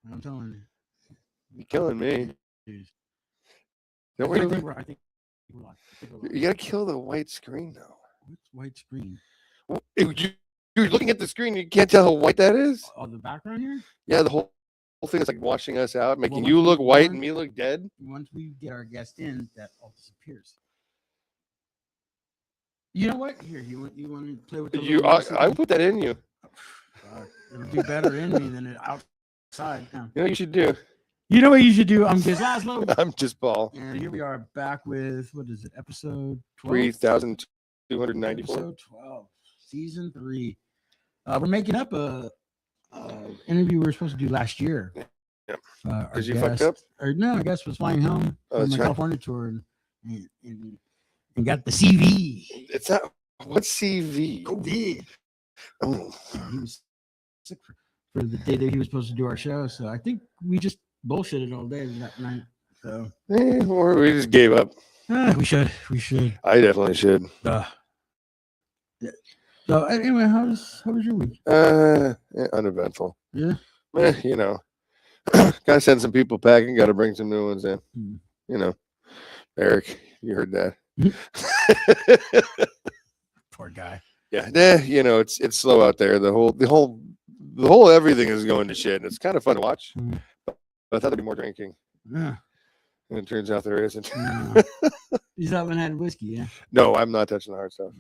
I'm telling you. You're killing me. Jeez. Don't worry. I think we're live. You gotta kill the white screen though. What's white screen? You're looking at the screen. You can't tell how white that is. Oh, the background here? Yeah, the whole thing is like washing us out, making Well, you look white and me look dead. Once we get our guest in, that all disappears. You know what? Here, you want to play with the I put that in you. It'll be better in me than it outside. Yeah. You know what you should do? You know what you should do? I'm Gizz Lazlo. I'm just Paul. And here we are back with, what is it, episode 12? 3,294. Episode 12, season 3. We're making up a interview we were supposed to do last year. Yep. Because you fucked up? Or no, I guess was flying home from the right. California tour and got the CV. It's not. What's CV? COVID. Oh. He was sick for the day that he was supposed to do our show. So I think we just bullshitted all day that night. So or we just gave up. We should. I definitely should. Yeah. So anyway, how was your week? Uneventful. Yeah. You know, gotta send some people packing. Gotta bring some new ones in. You know, Eric, you heard that. Poor guy. Yeah. You know, it's slow out there. The whole everything is going to shit. And it's kind of fun to watch. But I thought there'd be more drinking. Yeah. And it turns out there isn't. You haven't had whiskey, yeah? No, I'm not touching the hard stuff.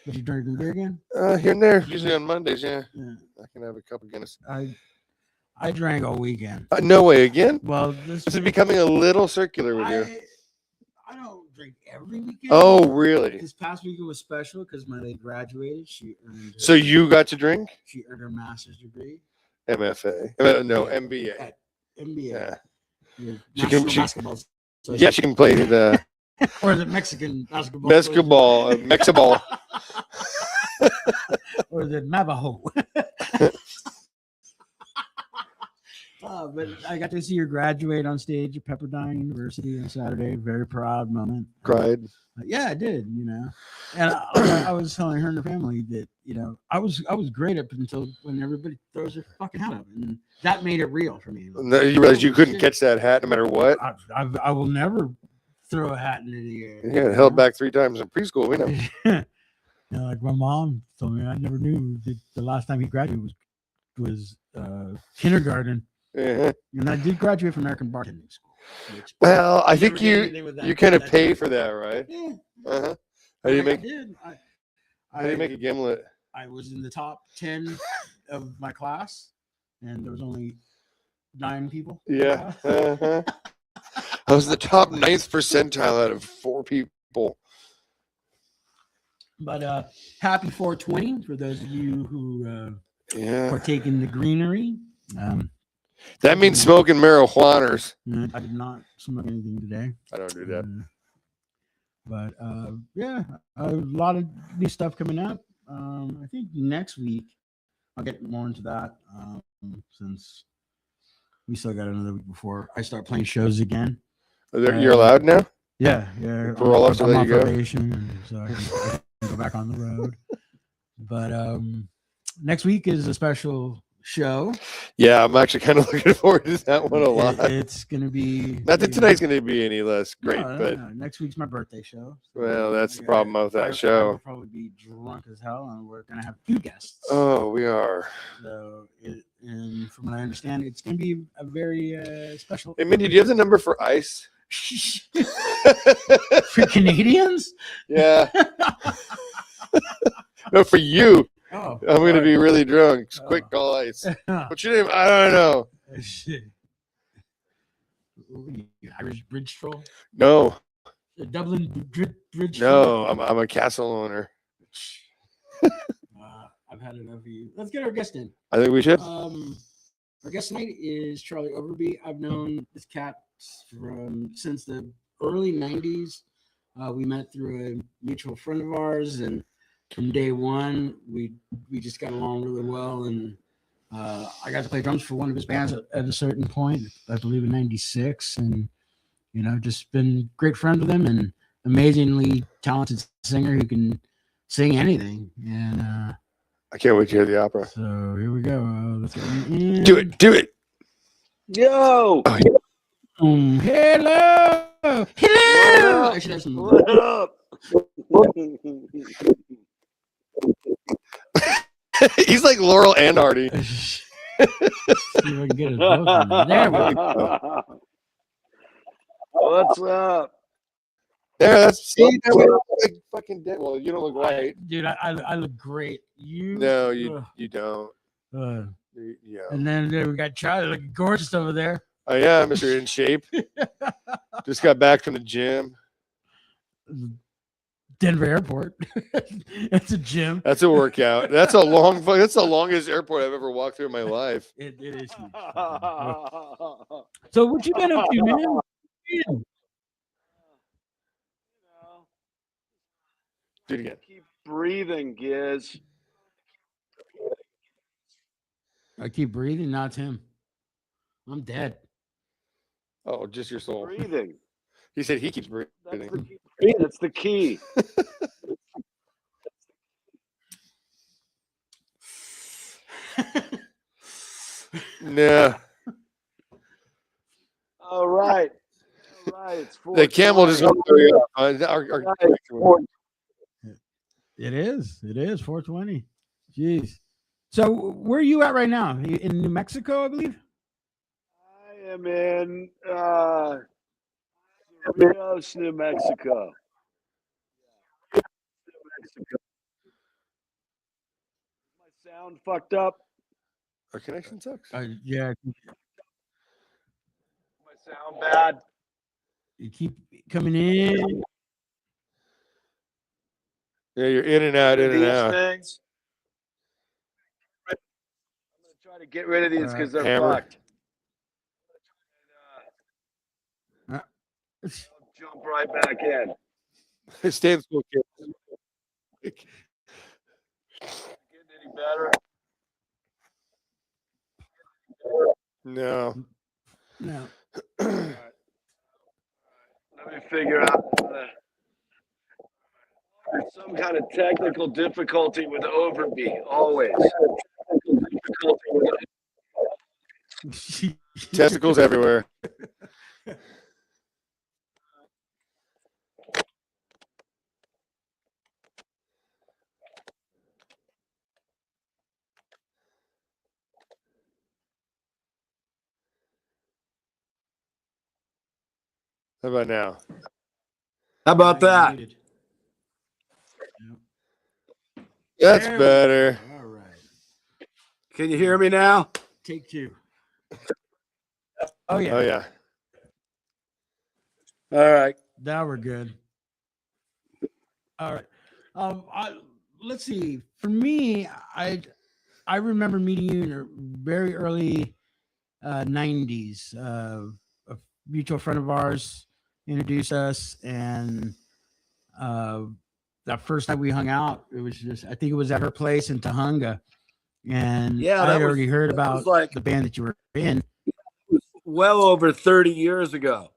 But you drinking beer again? Here and there. Usually on Mondays, yeah. I can have a couple Guinness. I drank all weekend. No way again? Well, this is becoming a little circular with you. I don't drink every weekend. Oh, really? This past weekend was special because my lady graduated. So you got to drink? She earned her master's degree. MFA. No, MBA. MBA. Yeah. Basketball. Yeah, she can play the. Or the Mexican basketball. Mexiball. Or the Navajo. But I got to see her graduate on stage at Pepperdine University on Saturday. Very proud moment. Cried. Yeah, I did. You know, and I was telling her and her family that I was great up until when everybody throws their fucking hat up, and that made it real for me. No, you realize you couldn't catch that hat no matter what. I will never throw a hat into the air. Yeah, held back 3 times in preschool. We know. Like my mom told me, I never knew that the last time he graduated was kindergarten. Uh-huh. And I did graduate from American Bartending School. Well, I think you kind of pay for that, right? Yeah. Uh-huh. How do you make? How do you make a gimlet? I was in the top 10 of my class, and there was only 9 people. Yeah. Uh-huh. I was the top 9th percentile out of 4 people. But happy 420 for those of you who partake in the greenery. That means smoking marijuaners. I did not smoke anything today. I don't do that. But a lot of new stuff coming up. I think next week I'll get more into that since we still got another week before I start playing shows again. You're allowed now? Yeah. Parole officer, I'm there on you go. Probation, so I can go back on the road. But next week is a special show. Yeah, I'm actually kind of looking forward to that one a lot. It's going to be... Not that tonight's going to be any less great, but... No. Next week's my birthday show. So well, that's the problem with that show. I'll probably be drunk as hell, and we're going to have 2 guests. Oh, we are. So, and from what I understand, it's going to be a very special... Hey, Mindy, do you have the number for ICE? For Canadians? Yeah. No, for you. Oh, I'm going to be really drunk. Quick, call ICE. What's your name? I don't know. Shit. Irish Bridge Troll? No. The Dublin Bridge No, I'm a castle owner. I've had enough of you. Let's get our guest in. I think we should. Our guest tonight is Charlie Overbey. I've known this cat since the early 90s. We met through a mutual friend of ours, and from day one, we just got along really well. And I got to play drums for one of his bands at a certain point, I believe in '96, and just been great friends with him, and amazingly talented singer who can sing anything. And I can't wait to hear the opera. So here we go. Let's get in. Do it. Yo. Hello. Hello. I should have some. What up? He's like Laurel and Hardy. See if I can get us both in there. There we go. What's up? Yeah, that's see, that way like fucking dead. Well, you don't look white, dude. I look great. You? No, you don't. Yeah. And then we got Charlie looking gorgeous over there. Oh yeah, Mr. In Shape. Just got back from the gym. Denver Airport. That's a gym. That's a workout. That's a long. That's the longest airport I've ever walked through in my life. It is huge. So what you been up to, man? Do it again. Keep breathing, Gizz. I keep breathing. Not him. I'm dead. Oh, just your soul. Breathing. He said he keeps breathing. That's the key. Yeah. All right. All right. It's The camel just went through. It is. It is 420. Jeez. So where are you at right now? In New Mexico, I believe? I am in Rios, New Mexico. My sound fucked up. Our connection sucks. Yeah. My sound bad. You keep coming in. Yeah, you're in and out, in and These out. things. I'm gonna try to get rid of these because they're Hammer. fucked. I'll jump right back in. Stay in school, kid. Getting any better? No. No. All right. Let me figure out some kind of technical difficulty with Overbey. Always. Testicles everywhere. How about now? How about that? That's There we better. All right. Can you hear me now? Take two. Oh yeah. Oh yeah. All right. Now we're good. All right. Let's see. For me, I remember meeting you in a very early 90s. A mutual friend of ours introduced us, and that first night we hung out, it was just, I think it was at her place in Tahunga. And Yeah, I that had was- already heard that about was like- the band that you were in. Well over 30 years ago.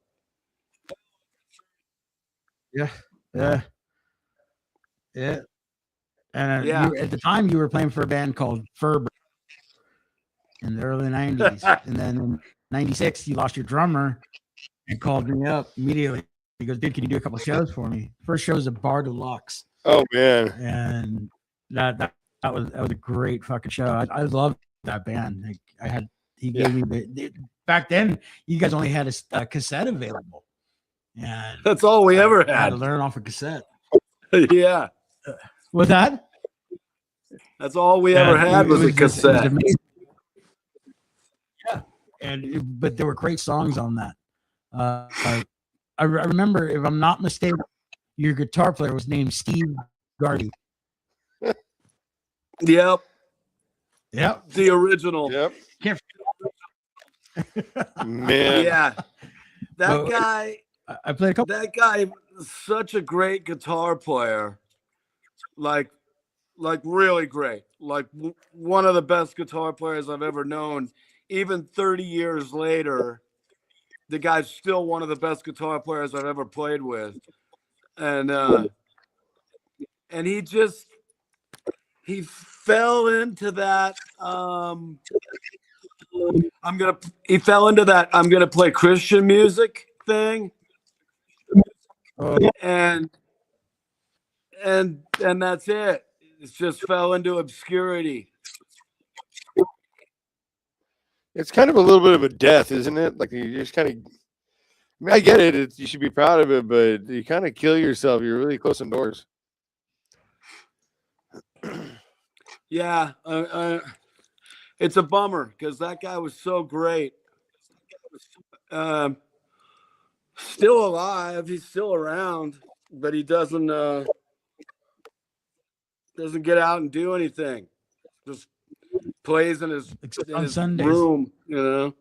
Yeah. And Yeah. at the time, you were playing for a band called Ferber in the early 90s. And then in 96, you lost your drummer and called me up immediately. He goes, dude, can you do a couple shows for me? First show was at Bar Deluxe. Oh man. And that was a great fucking show. I loved that band. Like, he gave me back then, you guys only had a cassette available. And That's all we ever I had to had. learn off a cassette. Yeah. What's that? That's all we ever had was a it was cassette. amazing. Yeah, but there were great songs on that. I remember, if I'm not mistaken, your guitar player was named Steve Gardy. Yep. Yep. The original. Yep. Can't- Man. Yeah. That Well, guy, I played a couple. that guy, such a great guitar player. Like really great. Like one of the best guitar players I've ever known. Even 30 years later, the guy's still one of the best guitar players I've ever played with. And he fell into that He fell into that I'm gonna play Christian music thing, and that's it. It just fell into obscurity. It's kind of a little bit of a death, isn't it? Like you just kind of. I mean, I get it. You should be proud of it, but you kind of kill yourself. You're really close indoors. Yeah, it's a bummer because that guy was so great. Still alive. He's still around, but he doesn't get out and do anything. Just plays in his room, you know.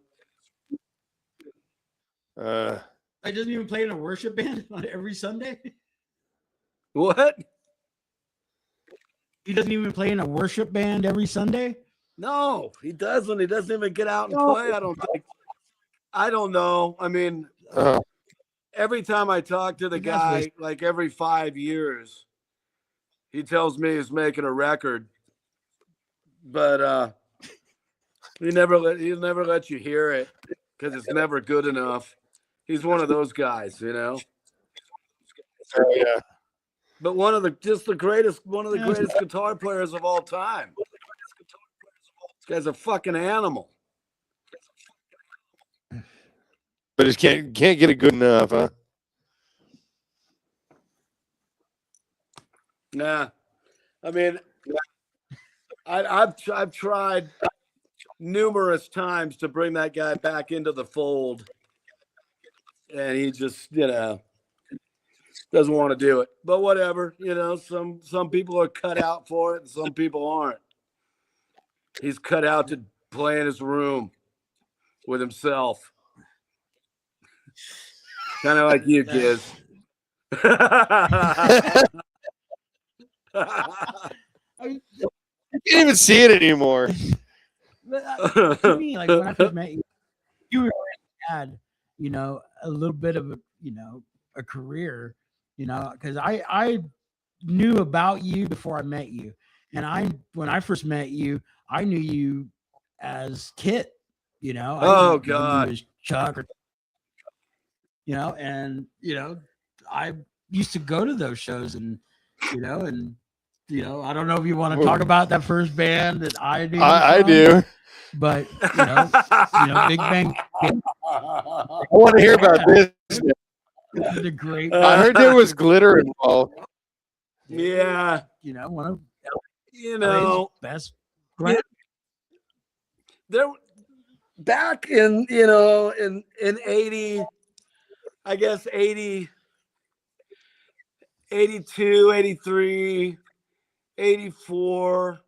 I doesn't even play in a worship band on every Sunday. What? He doesn't even play in a worship band every Sunday. No, he doesn't. He doesn't even get out and play. I don't think. I don't know. I mean, every time I talk to the guy, like every 5 years, he tells me he's making a record, but he'll never let you hear it because it's never good enough. He's one of those guys, you know. Oh yeah. But one of the greatest guitar players of all time. This guy's a fucking animal. But just can't get it good enough, huh? Nah, I mean, I've tried numerous times to bring that guy back into the fold, and he just, you know, doesn't want to do it. But whatever, you know, some people are cut out for it, and some people aren't. He's cut out to play in his room with himself, kind of like you, Gizz. I can't even see it anymore. To me, like when I first met you, you already had, you know, a little bit of a, you know, a career, you know, because I knew about you before I met you, and when I first met you, I knew you as Kit, you know. Oh God, as Chuck, or, you know, and you know, I used to go to those shows, and you know, I don't know if you want to talk about that first band that I do. I do. But Big Bang. I want to hear about this. The great. I heard there was glitter involved. Yeah, you know, one of best. There, back in in 80, I guess 80, 82, 83, 84.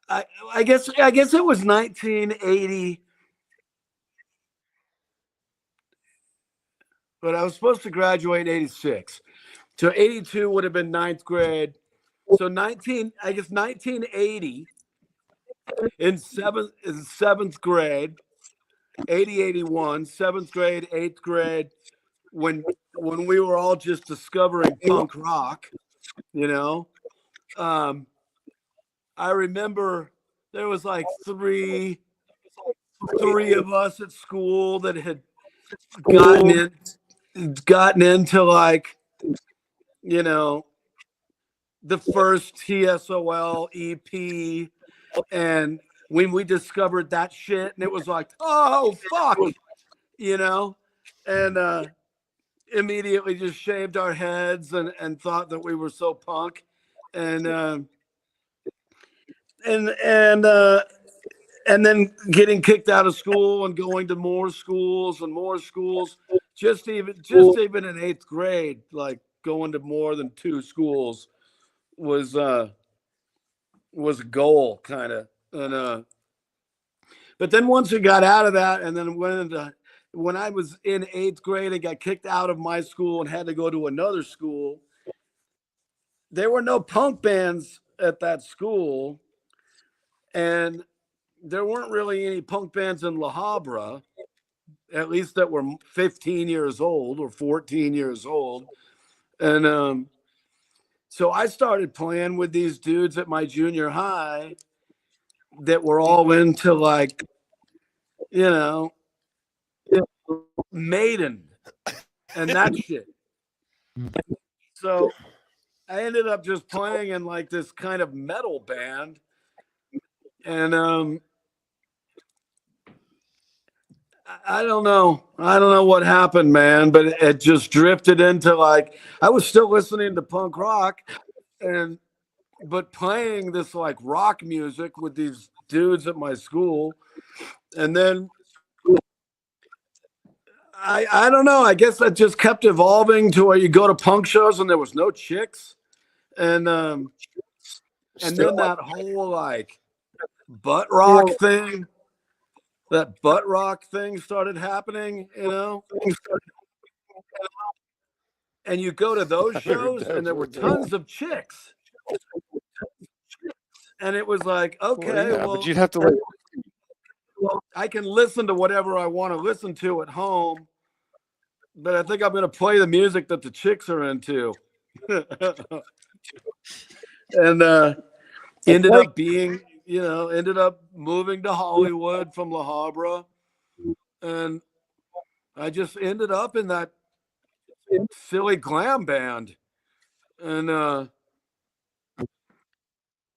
I guess it was 1980, but I was supposed to graduate in 86. So 82 would have been ninth grade. So 1980 in seventh grade, 80, 81, seventh grade, eighth grade, when we were all just discovering punk rock, you know. I remember there was like three of us at school that had gotten into like, you know, the first TSOL EP, and when we discovered that shit, and it was like, oh fuck, you know, and immediately just shaved our heads and thought that we were so punk, and then getting kicked out of school and going to more schools and more schools. Just even in eighth grade, like going to more than 2 schools was a goal, kind of. And but then once we got out of that, and then when I was in eighth grade, I got kicked out of my school and had to go to another school. There were no punk bands at that school, and there weren't really any punk bands in La Habra, at least that were 15 years old or 14 years old. And so I started playing with these dudes at my junior high that were all into like you know, Maiden and that shit. So I ended up just playing in like this kind of metal band, and I don't know. I don't know what happened, man, but it just drifted into like I was still listening to punk rock and but playing this like rock music with these dudes at my school. And then I don't know. I guess that just kept evolving to where you go to punk shows and there was no chicks. And then that whole like butt rock thing, that butt rock thing started happening, you know? And you go to those shows and there were tons of chicks. And it was like, okay, well, but you'd have to like, I can listen to whatever I want to listen to at home, but I think I'm going to play the music that the chicks are into. And ended up moving to Hollywood from La Habra. And I just ended up in that silly glam band. And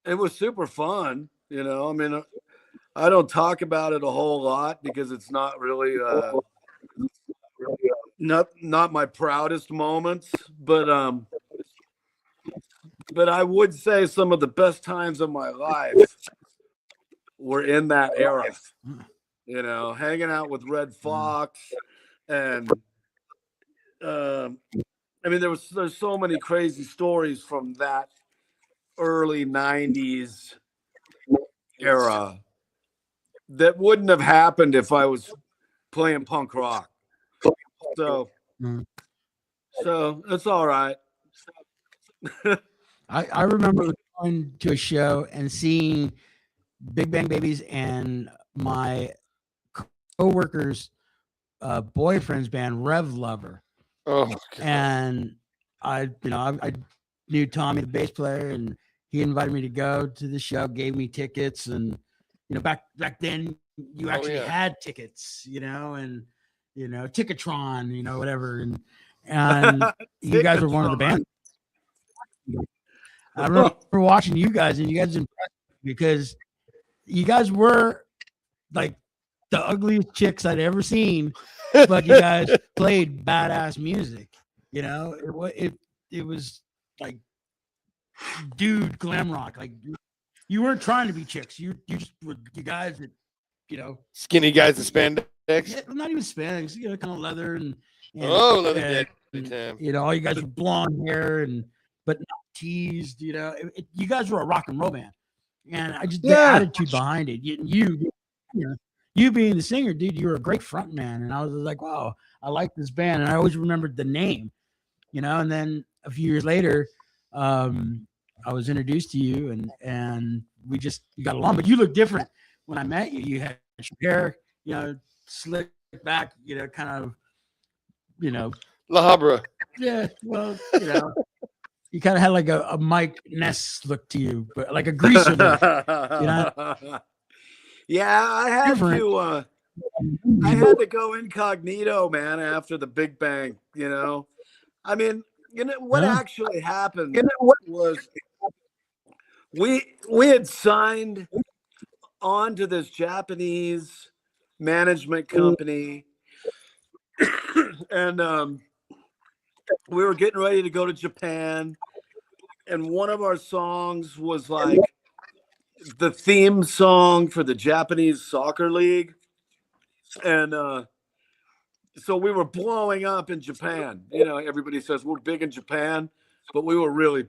it was super fun, you know. I mean, I don't talk about it a whole lot because it's not really not my proudest moments, but I would say some of the best times of my life were in that era. You know, hanging out with Red Fox, and I mean, there's so many crazy stories from that early '90s era that wouldn't have happened if I was playing punk rock. So it's all right. I remember going to a show and seeing Big Bang Babies and my co-worker's boyfriend's band, Rev Lover. oh, God. And I knew Tommy, the bass player, and he invited me to go to the show, gave me tickets. And, you know, back then you actually had tickets, you know, and, you know, Ticketron, you know, whatever. And you guys were one of the bands. I remember watching you guys, and you guys impressed me because you guys were like the ugliest chicks I'd ever seen, but you guys played badass music. You know, it was like dude glam rock. Like you weren't trying to be chicks. You just were you guys that, you know, Skinny guys in spandex. yeah, not even spandex, you know, kind of leather and leather. You know, all you guys with blonde hair but not teased. You know, you guys were a rock and roll band, and I just the attitude behind it. You being the singer, dude, you were a great front man, and I was like, wow, I like this band, and I always remembered the name, you know. And then a few years later, I was introduced to you, and we got along. But you look different when I met you. You had your hair, you know, slicked back, you know, kind of, you know, La Habra. Yeah, well, you know, you kind of had like a Mike Ness look to you, but like a greaser look, you know? Yeah, I had to go incognito, man, after the Big Bang, you know. I mean, you know what actually happened was we had signed on to this Japanese management company, and we were getting ready to go to Japan, and one of our songs was like the theme song for the Japanese soccer league. And so we were blowing up in Japan. You know, everybody says we're big in Japan, but we were really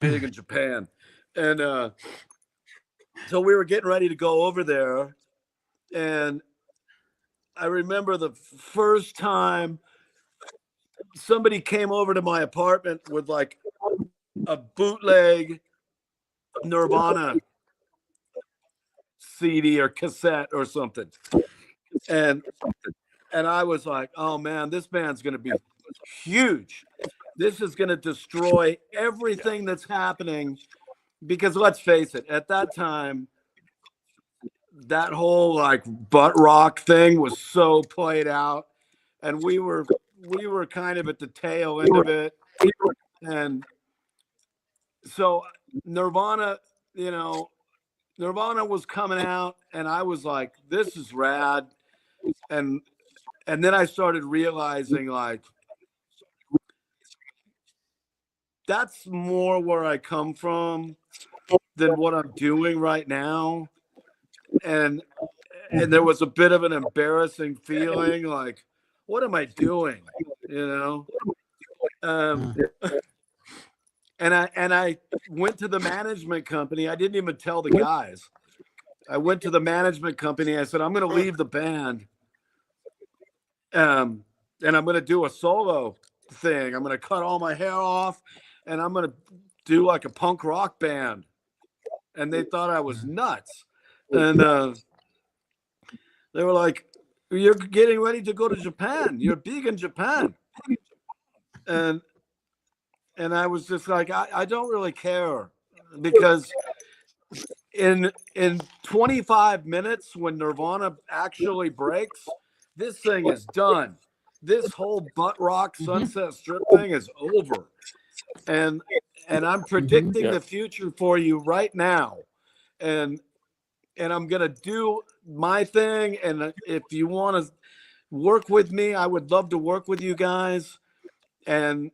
big in Japan. And so we were getting ready to go over there. And I remember the first time somebody came over to my apartment with like a bootleg Nirvana CD or cassette or something. And I was like, oh man, this band's going to be huge. This is going to destroy everything that's happening. Because let's face it, at that time, that whole like butt rock thing was so played out, and we were kind of at the tail end of it, and so Nirvana, Nirvana was coming out, and I was like, this is rad, and then I started realizing like that's more where I come from than what I'm doing right now. And there was a bit of an embarrassing feeling like, what am I doing? Um, and I went to the management company. I didn't even tell the guys. I went to the management company. I said, I'm going to leave the band. And I'm going to do a solo thing. I'm going to cut all my hair off, and I'm going to do like a punk rock band. And they thought I was nuts. And they were like, you're getting ready to go to Japan. You're big in Japan. And I was just like, I don't really care, because in 25 minutes, when Nirvana actually breaks, this thing is done. This whole butt rock Sunset Strip thing is over. And I'm predicting the future for you right now. And I'm going to do my thing. And if you want to work with me, I would love to work with you guys. And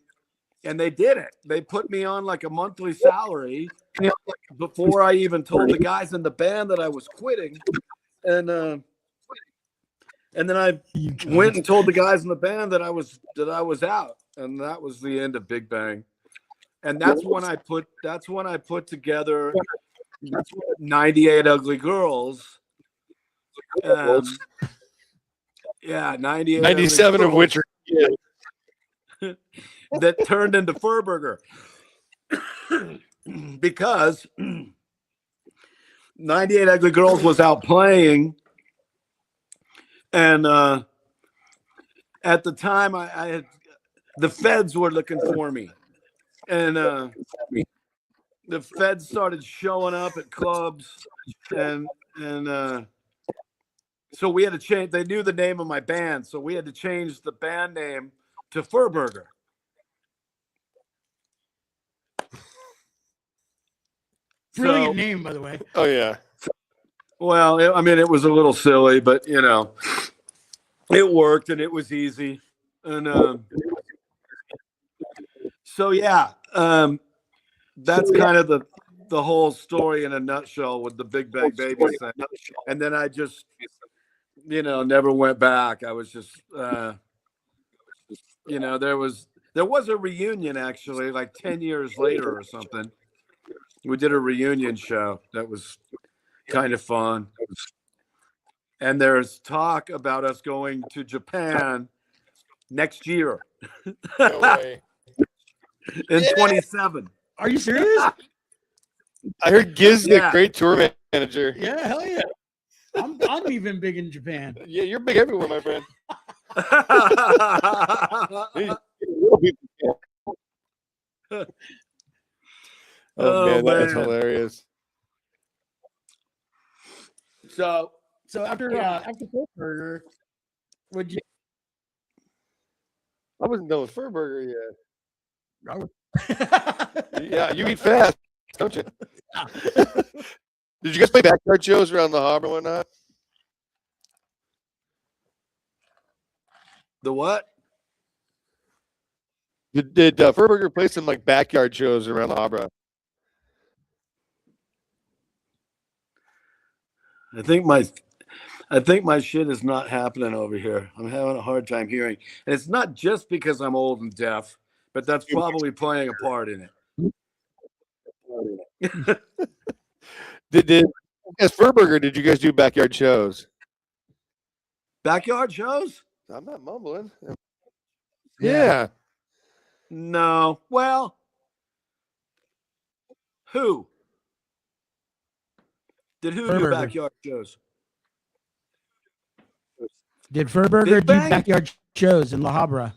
they did it. They put me on like a monthly salary before I even told the guys in the band that I was quitting. And then I went and told the guys in the band that I was out. And that was the end of Big Bang. And that's when I put together 98 Ugly Girls. 98. 97 of which are that turned into Furburger. Because 98 Ugly Girls was out playing, and at the time I had the feds were looking for me, and the feds started showing up at clubs, and so we had to change. They knew the name of my band, so we had to change the band name to Furburger. Brilliant name, by the way. Oh yeah. Well, it was a little silly, but it worked and it was easy, and so yeah, that's kind of the whole story in a nutshell with the Big Bang Baby thing. And then I just, never went back. I was just, there was a reunion actually, like 10 years later or something. We did a reunion show that was kind of fun. And there's talk about us going to Japan next year. No way. In 27. Are you serious? I heard Gizz the great tour manager. Yeah, hell yeah. I'm even big in Japan. Yeah, you're big everywhere, my friend. Oh man, that's hilarious. So after Furburger, would you? I wasn't done with Furburger yet. Oh. Yeah, you eat fast, don't you? Did you guys play backyard shows around the harbor and whatnot? The what? Did Furburger play some like backyard shows around the harbor? I think my shit is not happening over here. I'm having a hard time hearing. And it's not just because I'm old and deaf, but that's probably playing a part in it. As Furburger, did you guys do backyard shows? Backyard shows? I'm not mumbling. Yeah. No. Well, who? Did who do backyard shows? Did Furburger do backyard shows in La Habra?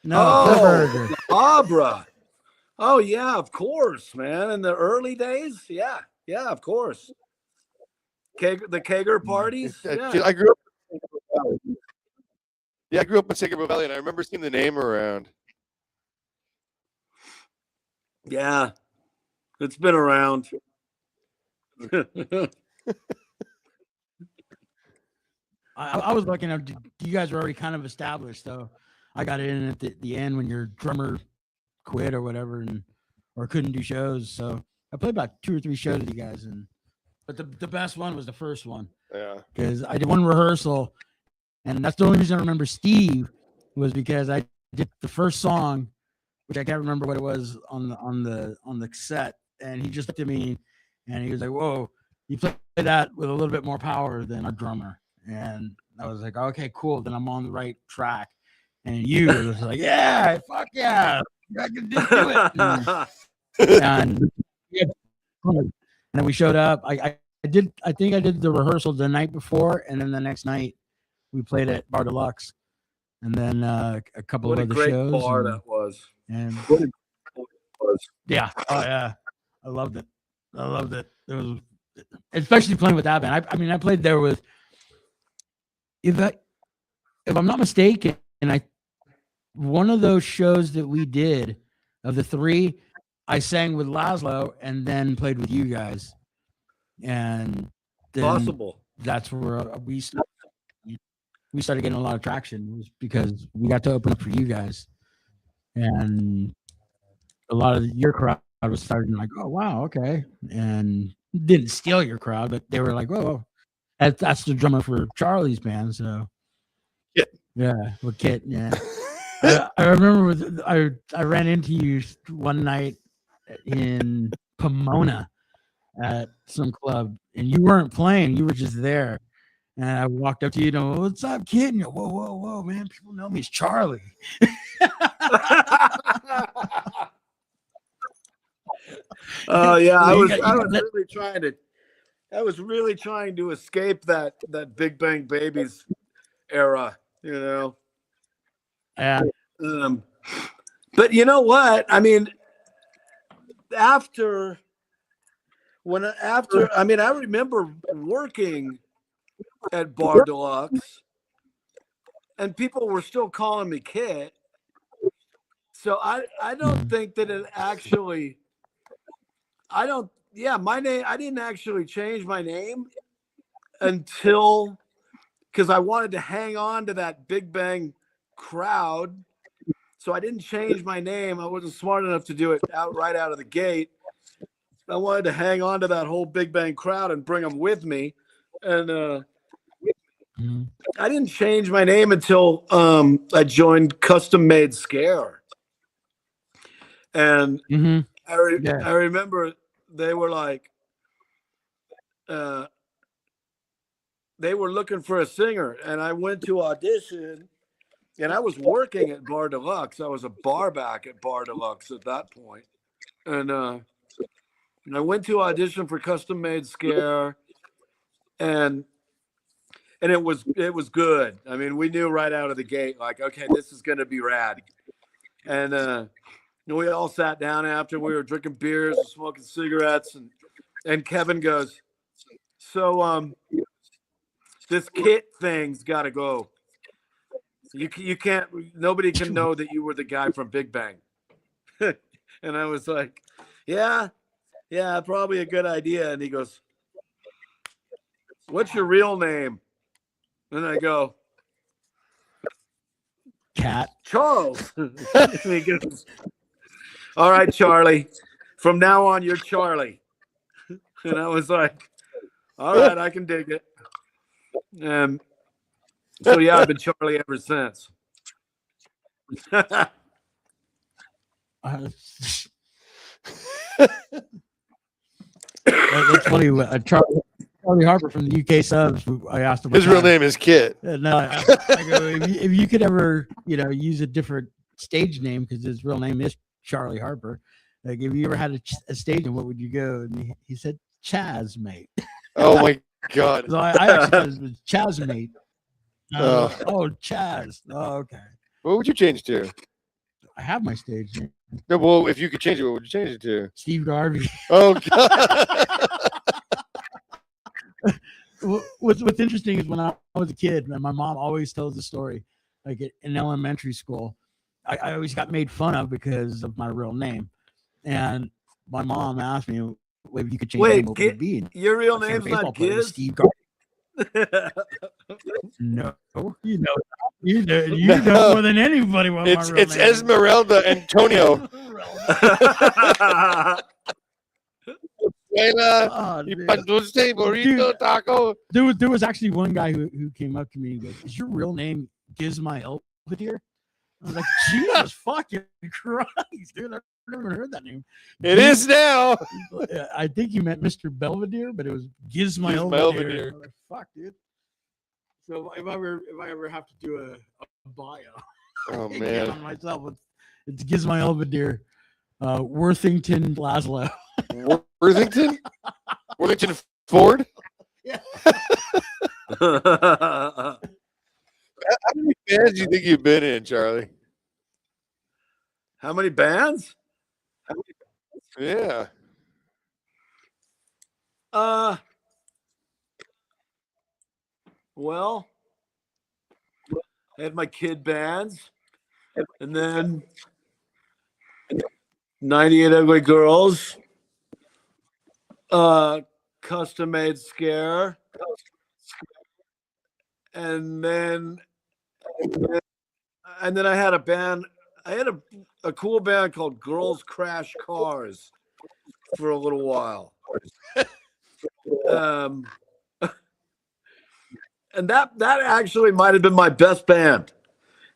No, Furburger. La Habra. Oh yeah, of course, man. In the early days, yeah, of course. the Kager parties. Yeah. I grew up. Yeah, I grew up in San Gabriel Valley, and I remember seeing the name around. Yeah, it's been around. I was lucky enough. You guys were already kind of established, so I got in at the end when your drummer quit or whatever, or couldn't do shows. So I played about 2 or 3 shows with you guys, but the best one was the first one. Yeah, because I did one rehearsal, and that's the only reason I remember Steve was because I did the first song, which I can't remember what it was on the set, and he just looked at me, and he was like, "Whoa, you play that with a little bit more power than our drummer." And I was like, "Okay, cool. Then I'm on the right track." And you was like, "Yeah, fuck yeah, I can do it." And then we showed up. I think I did the rehearsal the night before, and then the next night we played at Bar Deluxe, and then a couple What of a other great shows. bar that was. And What a great bar it was. yeah, oh yeah, I loved it. It was especially playing with that band. I mean, I played there with if I'm not mistaken, and one of those shows that we did of the 3, I sang with Lazlo and then played with you guys, and then Possible. that's where we started getting a lot of traction, was because we got to open up for you guys, and a lot of your crowd was starting like, "Oh wow, okay," and didn't steal your crowd, but they were like, "Oh, that's the drummer for Charlie's band." So yeah, with Kit, yeah. I remember I ran into you one night in Pomona at some club, and you weren't playing; you were just there. And I walked up to you, and "What's up, kid?" And you're, whoa, man! People know me as Charlie. Oh yeah, I was really trying to escape that Big Bang Babies era, you know. Yeah. But you know what? I mean, I remember working at Bar Deluxe, and people were still calling me Kit. So I don't think that it actually. My name. I didn't actually change my name until because I wanted to hang on to that Big Bang crowd. So I didn't change my name. I wasn't smart enough to do it right out of the gate. I wanted to hang on to that whole Big Bang crowd and bring them with me. And I didn't change my name until I joined Custom Made Scare. And I remember they were like, they were looking for a singer, and I went to audition, and I was working at Bar Deluxe. I was a bar back at Bar Deluxe at that point. And I went to audition for Custom Made Scare, and it was good. I mean, we knew right out of the gate, like, okay, this is going to be rad. And we all sat down after. We were drinking beers and smoking cigarettes, and Kevin goes, "So this Kit thing's got to go. You can't. Nobody can know that you were the guy from Big Bang." And I was like, "Yeah, probably a good idea." And he goes, "What's your real name?" And I go, Cat. "Charles." And he goes, "All right, Charlie. From now on, you're Charlie." And I was like, "All right, I can dig it." So yeah, I've been Charlie ever since. That's funny. Charlie Harper from the UK subs. I asked him. His real name is Kit. No, I go, if you could ever, use a different stage name, because his real name is Charlie Harper. Like, if you ever had a stage name, what would you go? And he said, Chaz, mate. Oh my God. So I actually thought it was Chaz, mate. Oh, Chaz. Oh, okay. What would you change to? I have my stage name. No, well, if you could change it, what would you change it to? Steve Garvey. Oh God. what's interesting is when I was a kid, and my mom always tells the story, like in elementary school, I always got made fun of because of my real name, and my mom asked me if you could change my name, what would it be? And your real my favorite name's baseball not player was Gizz? Steve Garvey. No, you know, you No. know more than anybody what my real It's name is. Esmeralda Antonio. Oh, Y dude. pan dulce, burrito, taco. There was actually one guy who came up to me and goes, "Is your real name Gizz Elvidir?" I was like, "Jesus fucking Christ, dude! I've never heard that name." It is now. I think you meant Mr. Belvedere, but it was Gizz Belvedere. Elvidir. Like, fuck, dude. So if I ever have to do a bio Oh again man. on myself, it's Gizz Elvidir, Worthington Lazlo. Worthington? Worthington Ford? Yeah. How many bands do you think you've been in, Charlie? How many bands? Yeah. Well, I had my kid bands, and then 98 Ugly Girls, Custom Made Scare, and then I had a band. I had a cool band called Girls Crash Cars for a little while. And that actually might have been my best band.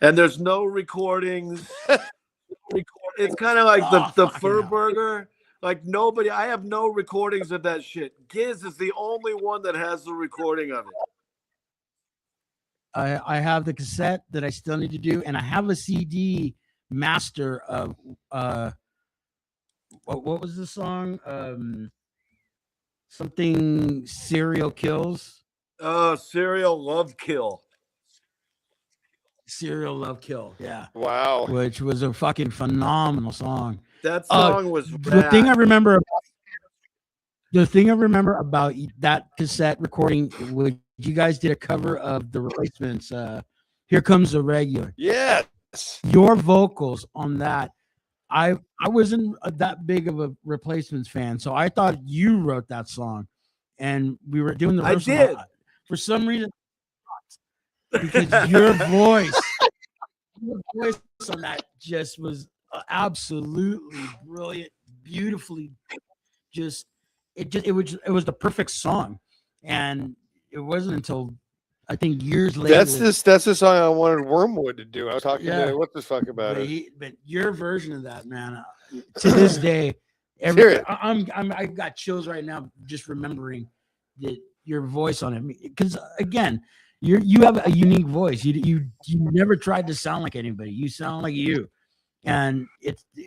And there's no recordings. It's kind of like the Furburger. Like nobody, I have no recordings of that shit. Gizz is the only one that has the recording of it. I have the cassette that I still need to do, and I have a CD master of what was the song? Something Serial Kills. Serial Love Kill. Serial Love Kill. Yeah. Wow. Which was a fucking phenomenal song. That song was the thing I remember about that cassette recording, which you guys did a cover of the Replacements. Here Comes the Regular. Yes. Your vocals on that. I wasn't that big of a Replacements fan, so I thought you wrote that song, and we were doing the. I did. For some reason, because your voice on that just was absolutely brilliant, beautifully. It was the perfect song, and it wasn't until I think years later. That's the song I wanted Wormwood to do. I was talking to what the fuck about it. But your version of that, man, to this day, I got chills right now just remembering that your voice on it. Because again, you have a unique voice. You never tried to sound like anybody. You sound like you, and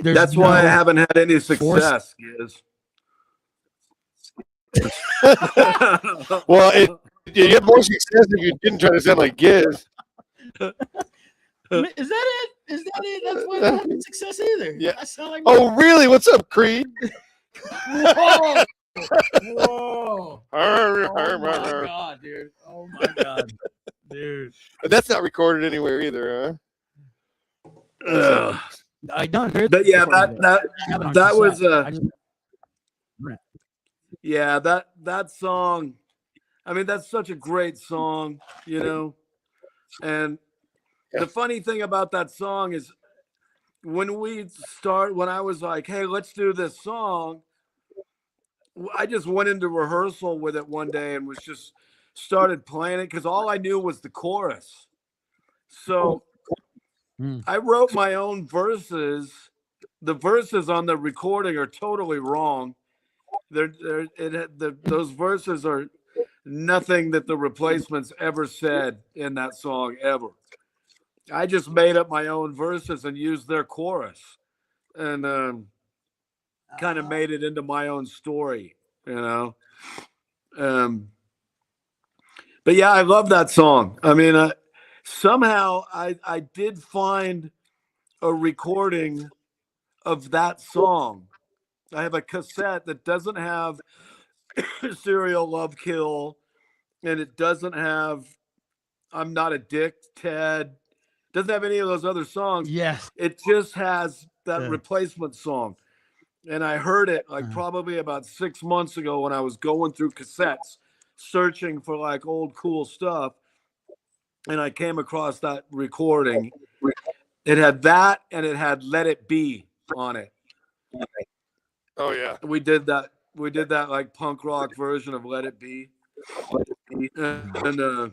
that's why I haven't had any success. Well, you get more success if you didn't try to sound like Gizz. Is that it? Is that it? That's why I don't have success either. Yeah. I sound like Oh, really? What's up, Creed? Whoa! Whoa! Oh my god, dude! Oh my god, dude! That's not recorded anywhere either, huh? I don't hear. But yeah, that was yeah, that song. I mean, that's such a great song, you know. And the funny thing about that song is when I was like, hey, let's do this song, I just went into rehearsal with it one day and was just started playing it because all I knew was the chorus. So I wrote my own verses. The verses on the recording are totally wrong. Those verses are nothing that the Replacements ever said in that song ever. I just made up my own verses and used their chorus, and kind of made it into my own story, you know. But yeah, I love that song. I mean, somehow I did find a recording of that song. I have a cassette that doesn't have Serial Love Kill and it doesn't have I'm Not a Dick, Ted. Doesn't have any of those other songs. Yes. It just has that Yeah. replacement song. And I heard it like probably about 6 months ago when I was going through cassettes, searching for like old cool stuff. And I came across that recording. It had that and it had Let It Be on it. Oh yeah. We did that like punk rock version of Let It Be. And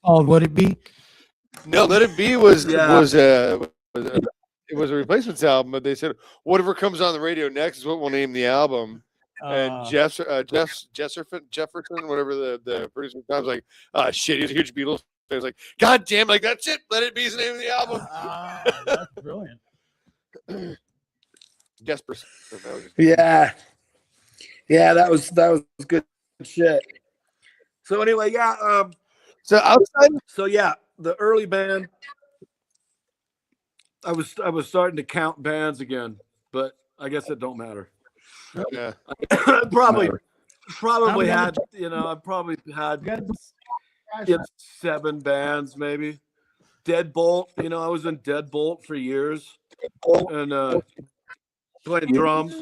Oh, would it be? No, Let It Be was Yeah. it was a replacements album, but they said whatever comes on the radio next is what we'll name the album. And Jefferson, whatever the producer was like, shit, he's a huge Beatles fan. He's like, God damn, like that's it. Let It Be is the name of the album. That's brilliant. Desperate. yeah, that was good shit. So anyway, yeah. So outside, So yeah, the early band. I was starting to count bands again, but I guess it don't matter. yeah. probably many had I probably had 7 bands maybe. Deadbolt, I was in Deadbolt for years, and playing drums.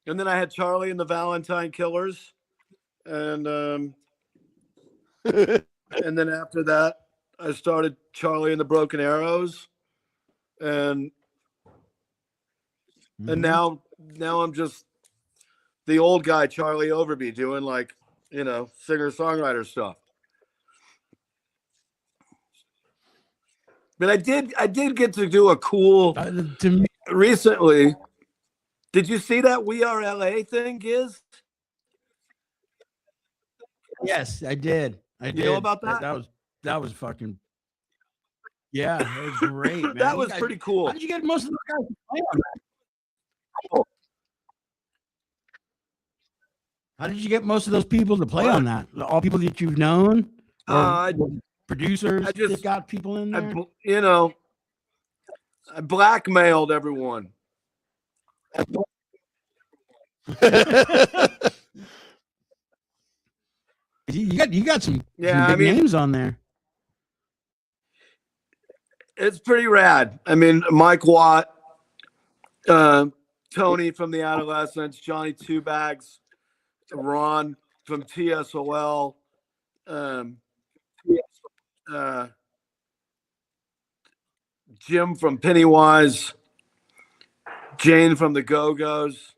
and then I had Charlie and the Valentine Killers, and and then after that I started Charlie and the Broken Arrows, and now I'm just the old guy Charlie Overbey doing like singer-songwriter stuff. But I did get to do a cool recently. Did you see that We Are LA thing, Gizz? Yes, I did. I did. You know about that? That was fucking. Yeah, it was great, man. That was pretty cool. How did you get most of those guys to play on that? How did you get most of those people to play on that? All people that you've known, producers I just that got people in there. I blackmailed everyone. You got some Yeah, big names on there. It's pretty rad. I mean, Mike Watt, Tony from the Adolescents, Johnny Two Bags, Ron from TSOL, Jim from Pennywise, Jane from the Go-Go's,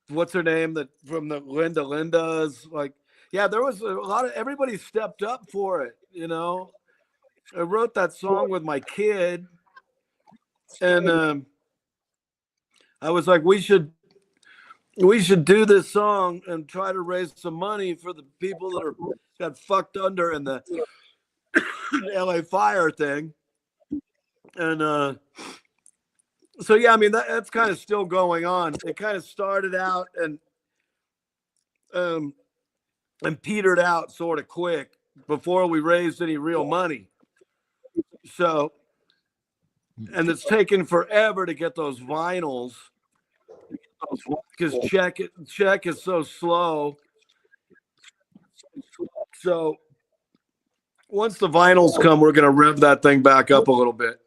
what's her name that from the Linda's, like, yeah, there was a lot of everybody stepped up for it. I wrote that song with my kid, and I was like, we should do this song and try to raise some money for the people that got fucked under in the LA fire thing. And so yeah, I mean that's kind of still going on. It kind of started out and petered out sort of quick before we raised any real money. So, and it's taken forever to get those vinyls because check is so slow. So once the vinyls come, we're gonna rev that thing back up a little bit.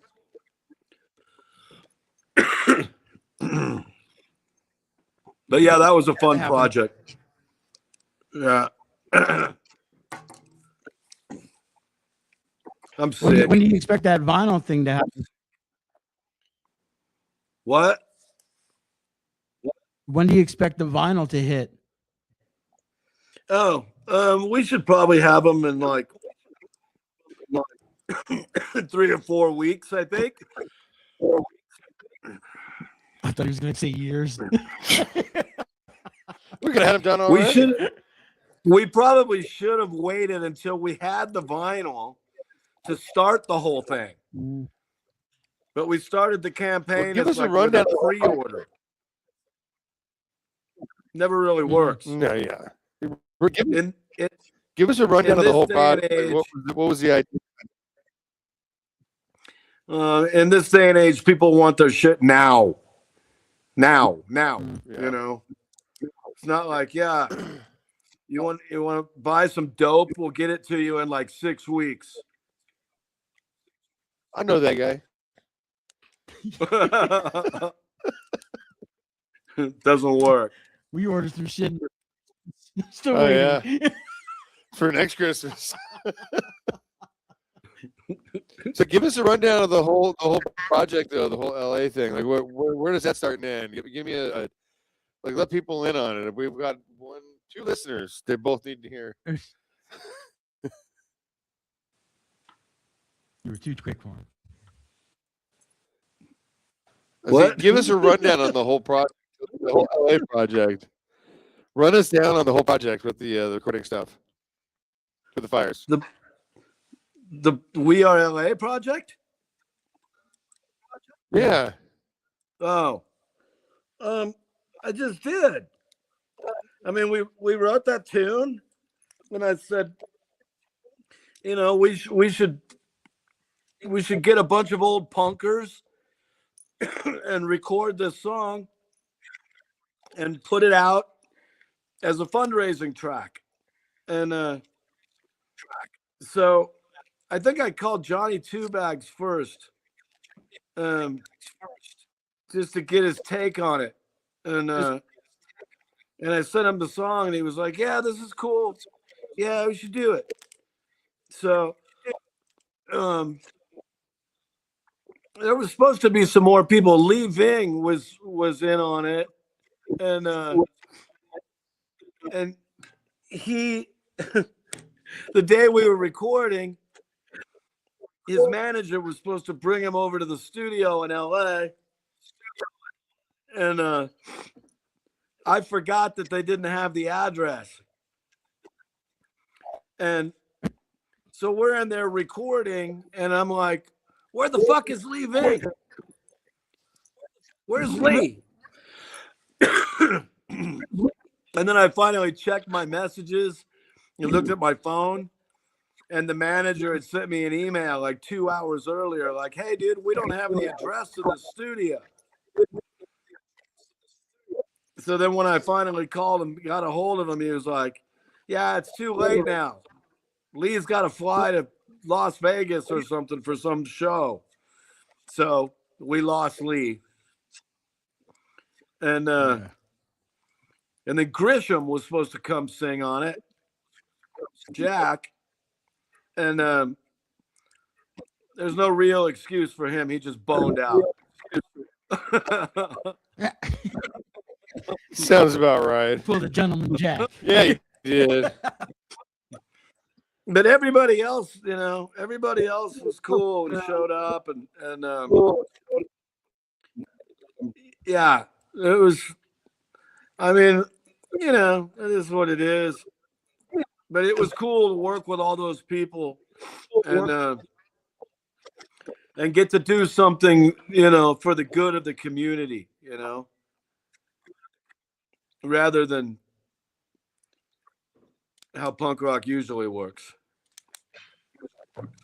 But yeah, that was a fun project. Yeah. I'm sick. When do you expect that vinyl thing to happen? What? When do you expect the vinyl to hit? Oh, we should probably have them in like 3 or 4 weeks, I think. I thought he was going to say years. We're gonna have them done already. We probably should have waited until we had the vinyl to start the whole thing. But we started the campaign. Give us a like rundown with a pre-order. Never really works. No, yeah. Give us a in rundown of the this whole day and project. age- What was the idea? In this day and age, people want their shit now. Now. Yeah. You know, it's not like, yeah, you want to buy some dope? We'll get it to you in like 6 weeks. I know that guy. It doesn't work. We ordered some shit. Still Oh, waiting. yeah. For next Christmas. So give us a rundown of the whole project, though, the whole LA thing. Like, where does that start and end? Give me a like, let people in on it. We've got 2 listeners. They both need to hear. You were too quick for him. What? Give us a rundown on the whole project, the whole LA project. Run us down on the whole project with the recording stuff, with the fires. The We Are LA project? Yeah. Oh, I just did. I mean, we wrote that tune, and I said, you know, we should get a bunch of old punkers and record this song and put it out as a fundraising track. And so I think I called Johnny Two Bags first, just to get his take on it. And I sent him the song, and he was like, "Yeah, this is cool. Yeah, we should do it." So there was supposed to be some more people. Lee Ving was in on it, and he the day we were recording, his manager was supposed to bring him over to the studio in LA, and I forgot that they didn't have the address. And so we're in there recording, and I'm like, where the fuck is Lee Ving? Where's Lee? And then I finally checked my messages and looked at my phone, and the manager had sent me an email like 2 hours earlier, like, "Hey, dude, we don't have the address to the studio." So then when I finally called him, got a hold of him, he was like, "Yeah, it's too late now. Lee's got to fly to Las Vegas or something for some show." So we lost Lee. And and then Grisham was supposed to come sing on it, Jack. And there's no real excuse for him. He just boned out. Sounds about right. For the gentleman Jack. Yeah, you did. But everybody else, you know, everybody else was cool and showed up, and yeah, it was. I mean, you know, it is what it is. But it was cool to work with all those people and get to do something, you know, for the good of the community, you know, rather than how punk rock usually works.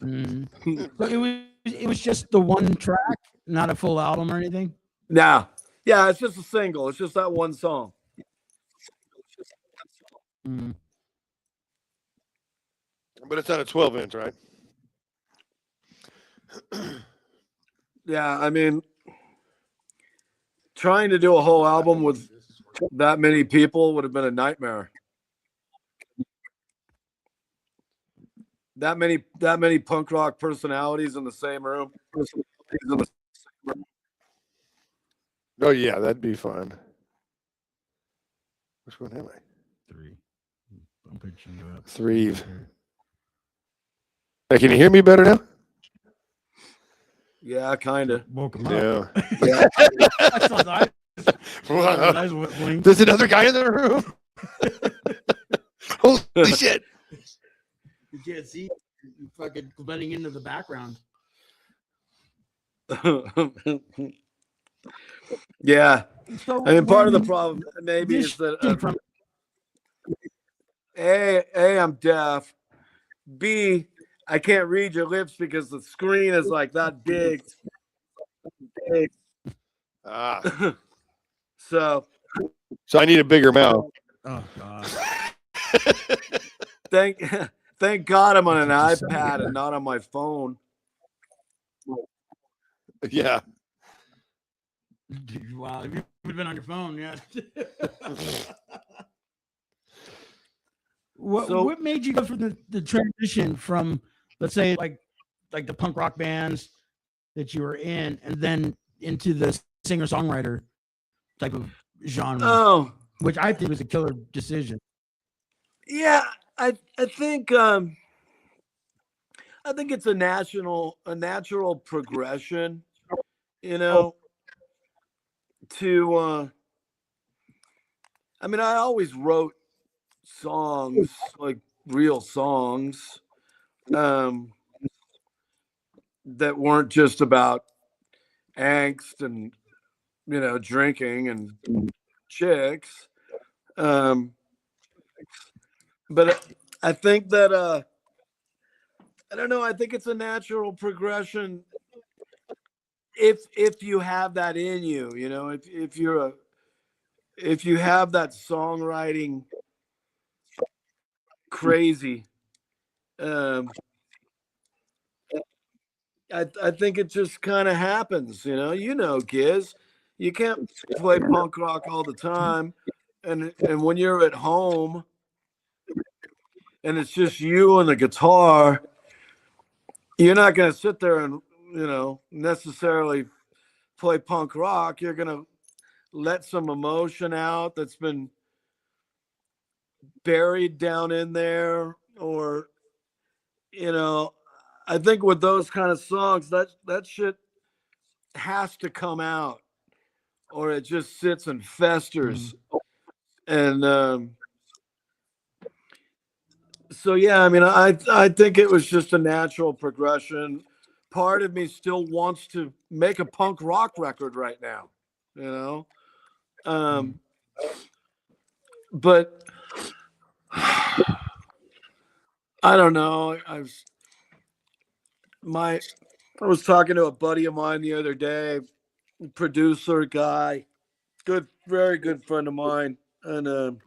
So it was just the one track, not a full album or anything? Now, yeah, it's just a single. It's just that one song. But it's on a 12-inch, right? Yeah, I mean, trying to do a whole album with that many people would have been a nightmare. That many punk rock personalities in the same room. Oh yeah, that'd be fun. Which one am I? 3. I'm picturing you up. 3. Hey, can you hear me better now? Yeah, kind of. Woke him up. Yeah. I saw that. Eyes blinked. There's another guy in the room. Holy shit! You can't see you fucking blending into the background. Yeah, So I mean, part of the when problem maybe this is that shit from A, I'm deaf. B, I can't read your lips because the screen is like that big. Ah, So so I need a bigger mouth. Oh God. thank God I'm on an That's what you iPad said. and not on my phone. Yeah. Wow, if you've been on your phone, yeah. What made you go for the transition from, let's say, like the punk rock bands that you were in, and then into the singer songwriter type of genre, Oh, which I think was a killer decision. yeah, I think it's a natural progression, you know, to I mean, I always wrote songs, like real songs, that weren't just about angst and, you know, drinking and chicks. But I think that I don't know, I think it's a natural progression if you have that in you, you know, if you have that songwriting crazy, um I think it just kind of happens, you know. Gizz, you can't play punk rock all the time, and when you're at home and it's just you and the guitar, you're not going to sit there and, you know, necessarily play punk rock. You're going to let some emotion out that's been buried down in there, or, you know, I think with those kind of songs, that shit has to come out, or it just sits and festers. And so yeah, I mean, I think it was just a natural progression. Part of me still wants to make a punk rock record right now, you know. But I don't know. I was talking to a buddy of mine the other day, producer guy, very good friend of mine, and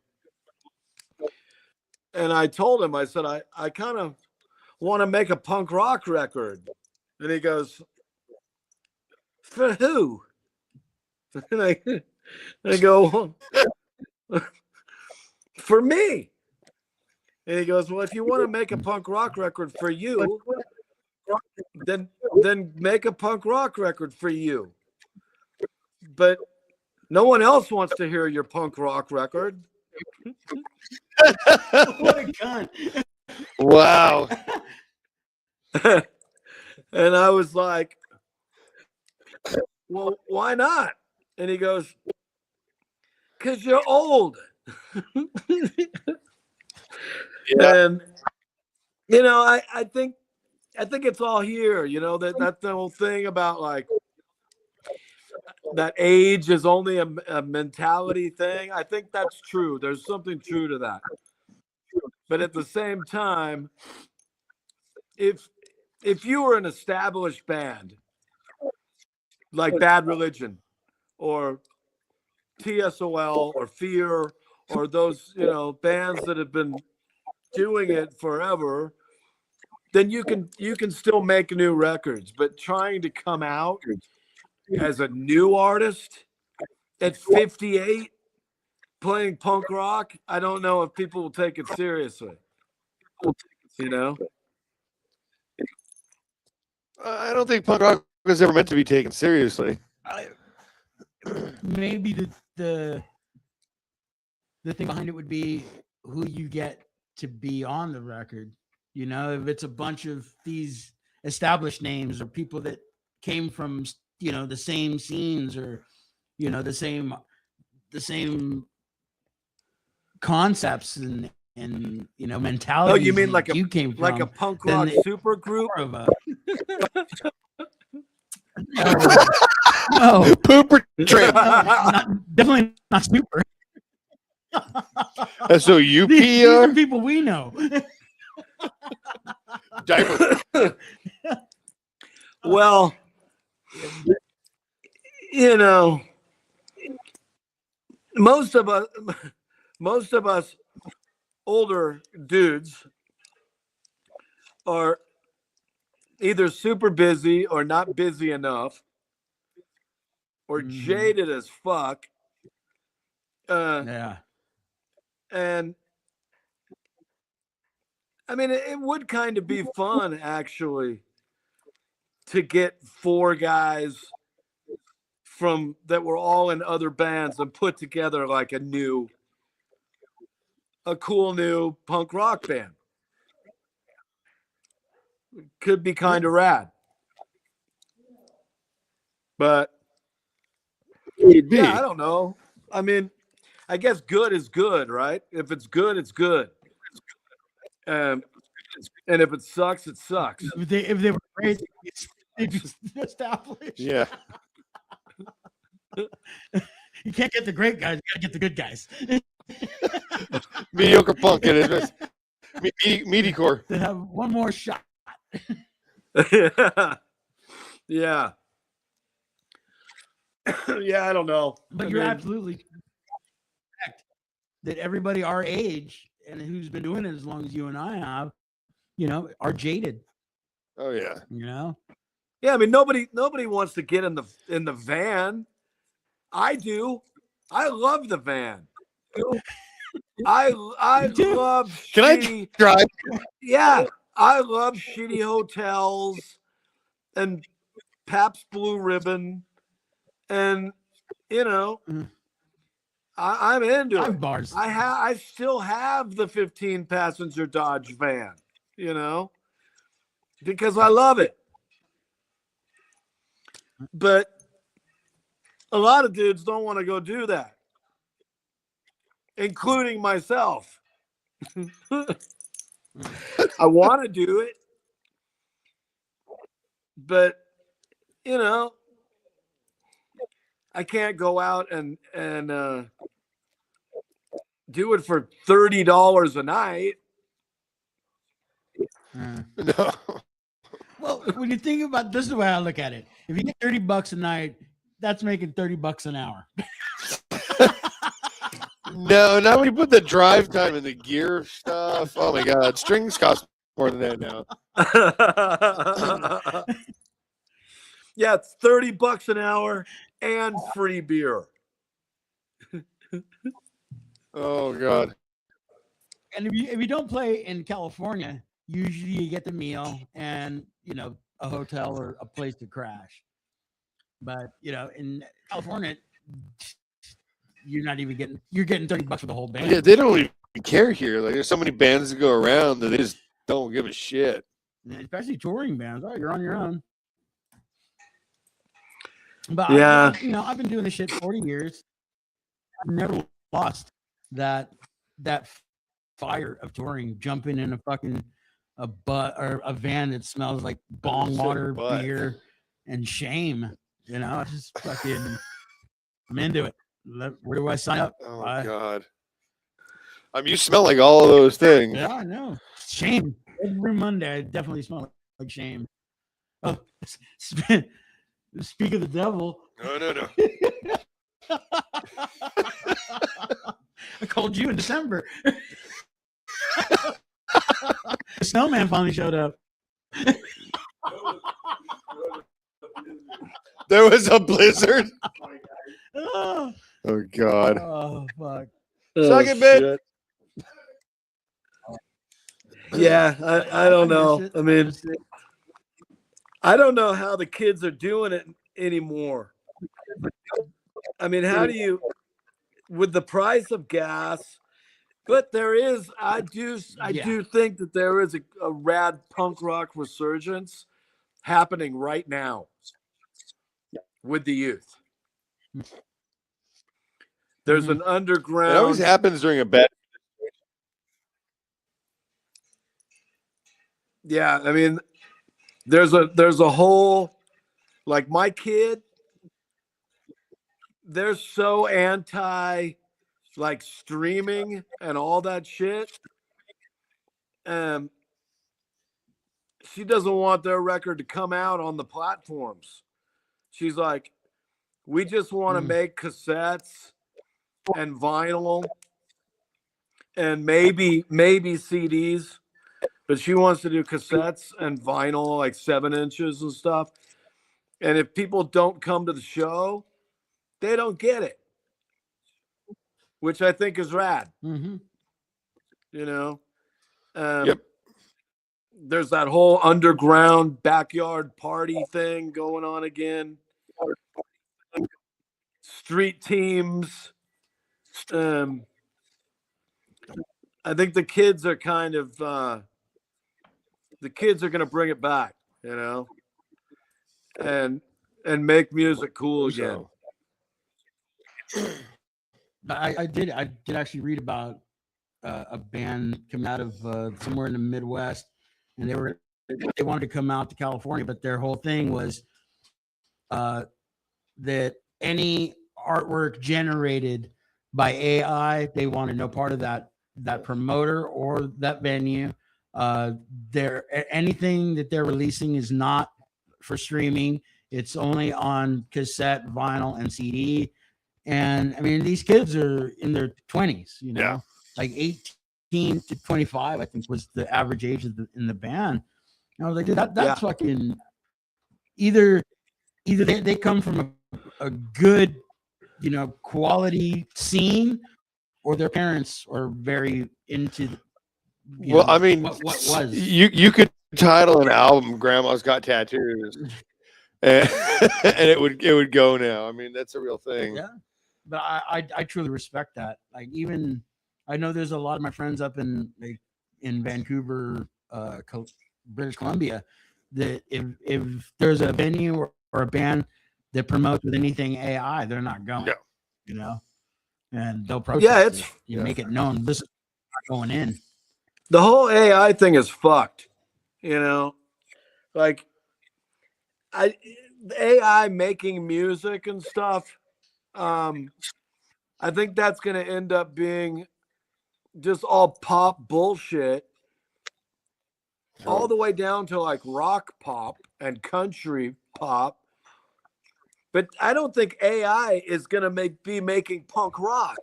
I told him, I said, I kind of want to make a punk rock record. And he goes, for who? And I go, for me. And he goes, well, if you want to make a punk rock record for you, then make a punk rock record for you. But no one else wants to hear your punk rock record. What a cunt. Wow. And I was like, well, why not? And he goes, because you're old. Yeah. And, you know, I think it's all here, you know, that the whole thing about like that age is only a mentality thing. I think that's true. There's something true to that. But at the same time, if you were an established band like Bad Religion or TSOL or Fear or those, you know, bands that have been doing it forever, then you can still make new records. But trying to come out as a new artist at 58 playing punk rock, I don't know if people will take it seriously. You know? I don't think punk rock was ever meant to be taken seriously. Maybe the thing behind it would be who you get to be on the record. You know, if it's a bunch of these established names or people that came from, you know, the same scenes or, you know, the same concepts and you know, mentality. Oh, you mean like you came from, like a punk rock super group? No, Pooper trip. definitely not super. So you These are PR? people we know. Diaper. Well, you know, most of us older dudes are either super busy or not busy enough or jaded as fuck. Yeah. And I mean, it would kind of be fun actually to get 4 guys from that were all in other bands and put together like a cool new punk rock band. Could be kind of rad. But yeah, I don't know. I mean, I guess good is good, right? If it's good, it's good. And if it sucks, it sucks. If they were great, they'd be established. Yeah. You can't get the great guys. You gotta get the good guys. Mediocre punk. It is. Meatycore. They have one more shot. Yeah. Yeah, I don't know. But you're absolutely correct that everybody our age and who's been doing it as long as you and I have, are jaded. Oh yeah. Yeah, I mean nobody wants to get in the van. I do. I love the van. I love Can shitty, I drive? Yeah, I love shitty hotels and Pabst Blue Ribbon, and I'm into it. Bars. I still have the 15 passenger Dodge van, because I love it. But a lot of dudes don't want to go do that, including myself. I want to do it, but I can't go out and do it for $30 a night. No. Well, when you think about this is the way I look at it. If you get $30 a night, that's making $30 an hour. No, now when you put the drive time and the gear stuff, oh my god, strings cost more than that now. Yeah, it's $30 an hour and free beer. Oh god. And if you don't play in California, usually you get the meal and a hotel or a place to crash. But in California, you're getting $30 for the whole band. Yeah, they don't even care here. Like there's so many bands that go around that they just don't give a shit. And especially touring bands. Oh, you're on your own. But yeah, I've been doing this shit 40 years. I've never lost that fire of touring, jumping in a van that smells like bong water, beer, and shame. Just fucking, I'm into it. Where do I sign up? Oh god. You smell like all of those things. Yeah, I know. Shame. Every Monday, I definitely smell like shame. Oh, speak of the devil. No. I called you in December. The snowman finally showed up. There was a blizzard. Oh god. Oh fuck. Suck it, bitch. Yeah, I don't know. I mean, I don't know how the kids are doing it anymore. I mean, how do you, with the price of gas? But there is, I do think that there is a rad punk rock resurgence happening right now with the youth. There's an underground. It always happens during a bad. Yeah, I mean, there's a whole, like my kid, they're so anti like streaming and all that shit. she doesn't want their record to come out on the platforms. She's like, we just want to make cassettes and vinyl and maybe CDs, but she wants to do cassettes and vinyl, like 7 inches and stuff. And if people don't come to the show, they don't get it, which I think is rad. Mm-hmm. You know, Yep. There's that whole underground backyard party thing going on again. Street teams. I think the kids are kind of the kids are going to bring it back, you know, and make music cool again. I did actually read about a band come out of somewhere in the Midwest, and they wanted to come out to California, but their whole thing was that any artwork generated by AI, they wanted no part of that promoter or that venue. Anything that they're releasing is not for streaming. It's only on cassette, vinyl, and CD. And I mean, these kids are in their 20s, you know, like 18 to 25, I think was the average age in the band. And I was like, dude, that's fucking either they come from a good, you know, quality scene, or their parents are very into. Well, I mean, what was you could title an album "Grandma's Got Tattoos," and it would go now. I mean, that's a real thing. Yeah, but I truly respect that. Like, even I know there's a lot of my friends up in Vancouver, British Columbia, that if there's a venue or a band that promotes with anything AI, they're not going. Yeah. You know, and they'll protest. Yeah, make it known this is not going in. The whole AI thing is fucked. You know, like AI making music and stuff. I think that's going to end up being just all pop bullshit, all the way down to like rock pop and country pop. But I don't think AI is going to be making punk rock.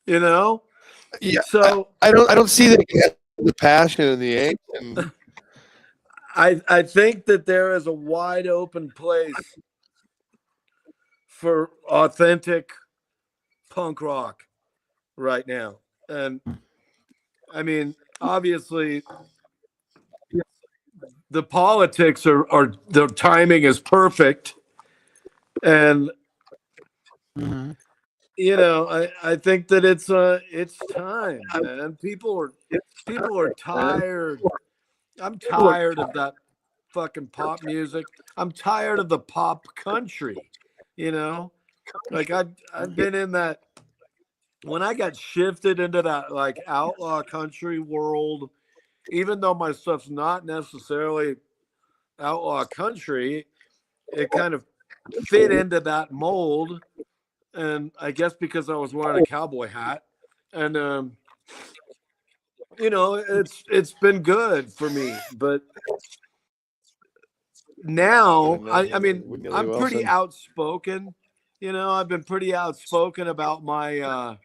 You know? Yeah. So I don't see the passion and the angst. I think that there is a wide open place for authentic punk rock right now. And I mean, obviously the politics are the timing is perfect. And you know, I think that it's time, man. People are tired. I'm tired of that fucking pop music. I'm tired of the pop country, you know? Like I've been in that when I got shifted into that like outlaw country world, even though my stuff's not necessarily outlaw country, it kind of fit into that mold. And I guess because I was wearing a cowboy hat, and you know, it's been good for me. But now, I mean, I'm pretty outspoken. You know, I've been pretty outspoken about my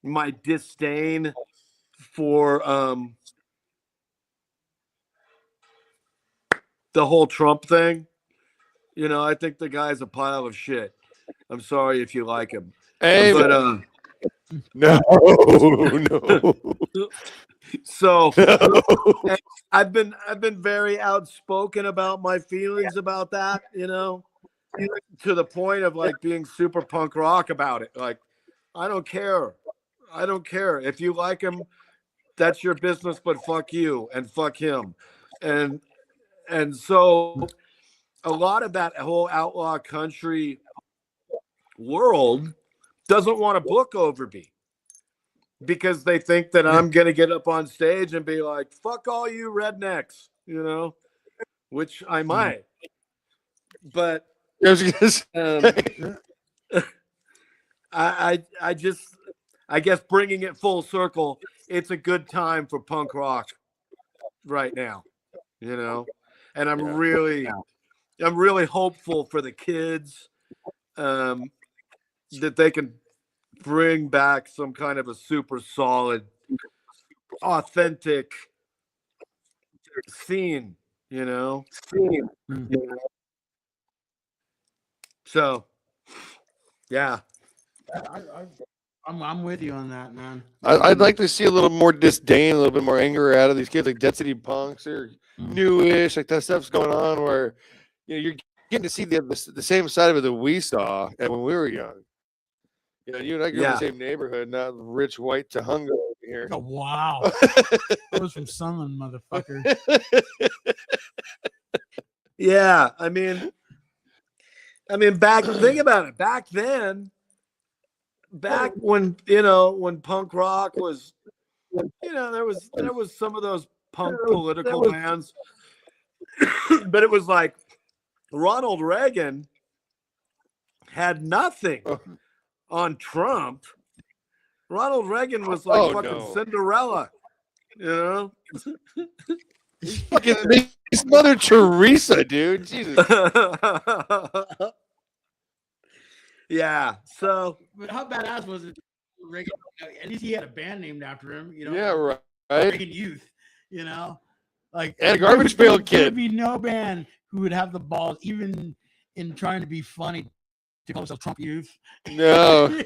my disdain for the whole Trump thing. You know, I think the guy's a pile of shit. I'm sorry if you like him. Hey, but no. So I've been very outspoken about my feelings about that, you know, to the point of like being super punk rock about it. Like, I don't care. If you like him, that's your business, but fuck you and fuck him. And so a lot of that whole outlaw country world doesn't want to book Overbey because they think that I'm going to get up on stage and be like, fuck all you rednecks, you know, which I might. But I guess bringing it full circle, it's a good time for punk rock right now, you know. And I'm really hopeful for the kids that they can bring back some kind of a super solid, authentic scene, you know. So, yeah. I'm with you on that, man. I'd like to see a little more disdain, a little bit more anger out of these kids, like Density Punks or newish, like that stuff's going on where you're getting to see the same side of it that we saw when we were young. You and I grew up in the same neighborhood, not rich white Tahunga over here. Oh, wow. I was from Sunland, motherfucker. Yeah, I mean, think about it. Back then, when when punk rock was, there was some of those punk political bands, but it was like Ronald Reagan had nothing on Trump. Ronald Reagan was like fucking Cinderella, He's fucking he's Mother Teresa, dude. Jesus. Yeah. So, but how badass was it? Reagan, at least he had a band named after him. Yeah, right. Reagan Youth. Like and a Garbage Pail Kid. There'd be no band who would have the balls, even in trying to be funny, to call themselves Trump Youth. No.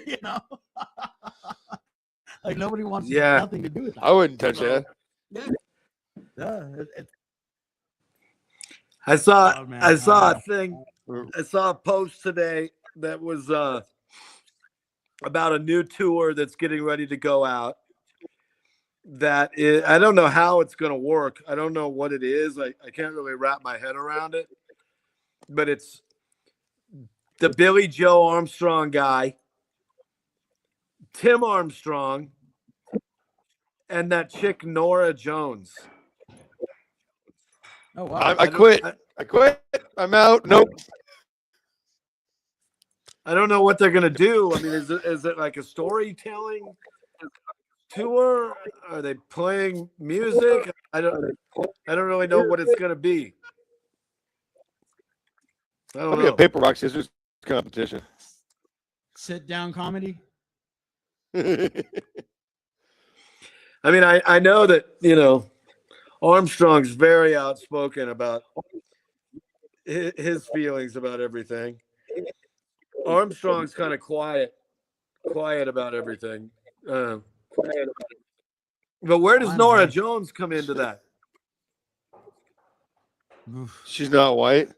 Like nobody wants nothing to do with that. I wouldn't touch that. I saw a thing. I saw a post today that was about a new tour that's getting ready to go out. I don't know how it's going to work. I don't know what it is. I can't really wrap my head around it. But it's the Billy Joe Armstrong guy, Tim Armstrong, and that chick Nora Jones. Oh wow! I quit. I quit. I'm out. Nope. I don't know what they're gonna do. I mean, is it like a storytelling tour? Are they playing music? I don't really know what it's gonna be. I don't know. A paper rock scissors competition. Sit down comedy. I mean, I know that Armstrong's very outspoken about his feelings about everything. Armstrong's kind of quiet about everything. But where does Nora Jones come into that? She's not white.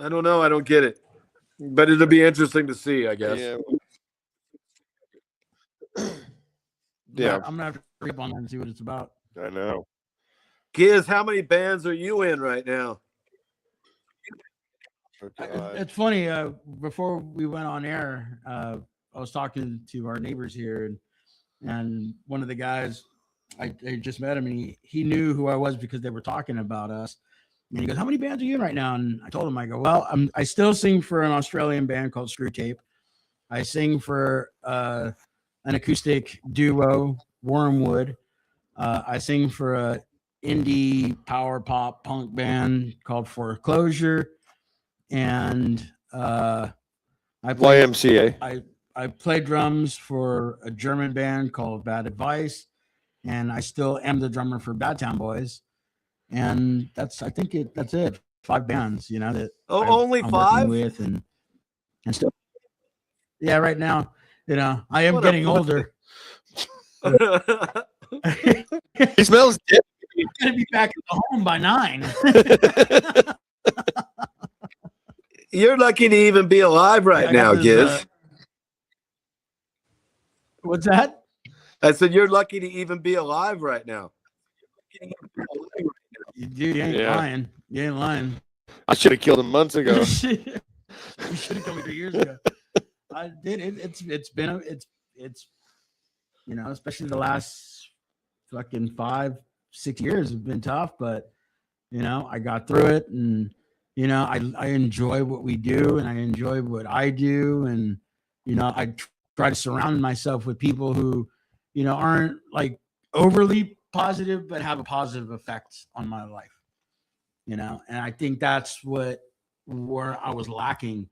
I don't know. I don't get it. But it'll be interesting to see, I guess. Yeah. I'm gonna have to read up on that and see what it's about. I know. Gizz, how many bands are you in right now? It's funny. Before we went on air, I was talking to our neighbors here, and one of the guys, I just met him, and he knew who I was because they were talking about us. And he goes, "How many bands are you in right now?" And I told him, I go, "Well, I still sing for an Australian band called Screw Tape. I sing for an acoustic duo, Wormwood. I sing for a indie power pop punk band called Foreclosure, and I play YMCA. I play drums for a German band called Bad Advice, and I still am the drummer for Bad Town Boys." And that's it. 5 bands, that only I'm 5 with and still. Yeah, right now, I am getting older. He smells dead. He's gonna be back at the home by 9. You're lucky to even be alive right now, Gizz. What's that? I said you're lucky to even be alive right now. Dude, you ain't lying. You ain't lying. I should have killed him months ago. You should have killed me 3 years ago. I did. It's especially the last fucking 5-6 years have been tough, but I got through it, and I enjoy what we do, and I enjoy what I do, and I try to surround myself with people who aren't like overly positive, but have a positive effect on my life. And I think that's where I was lacking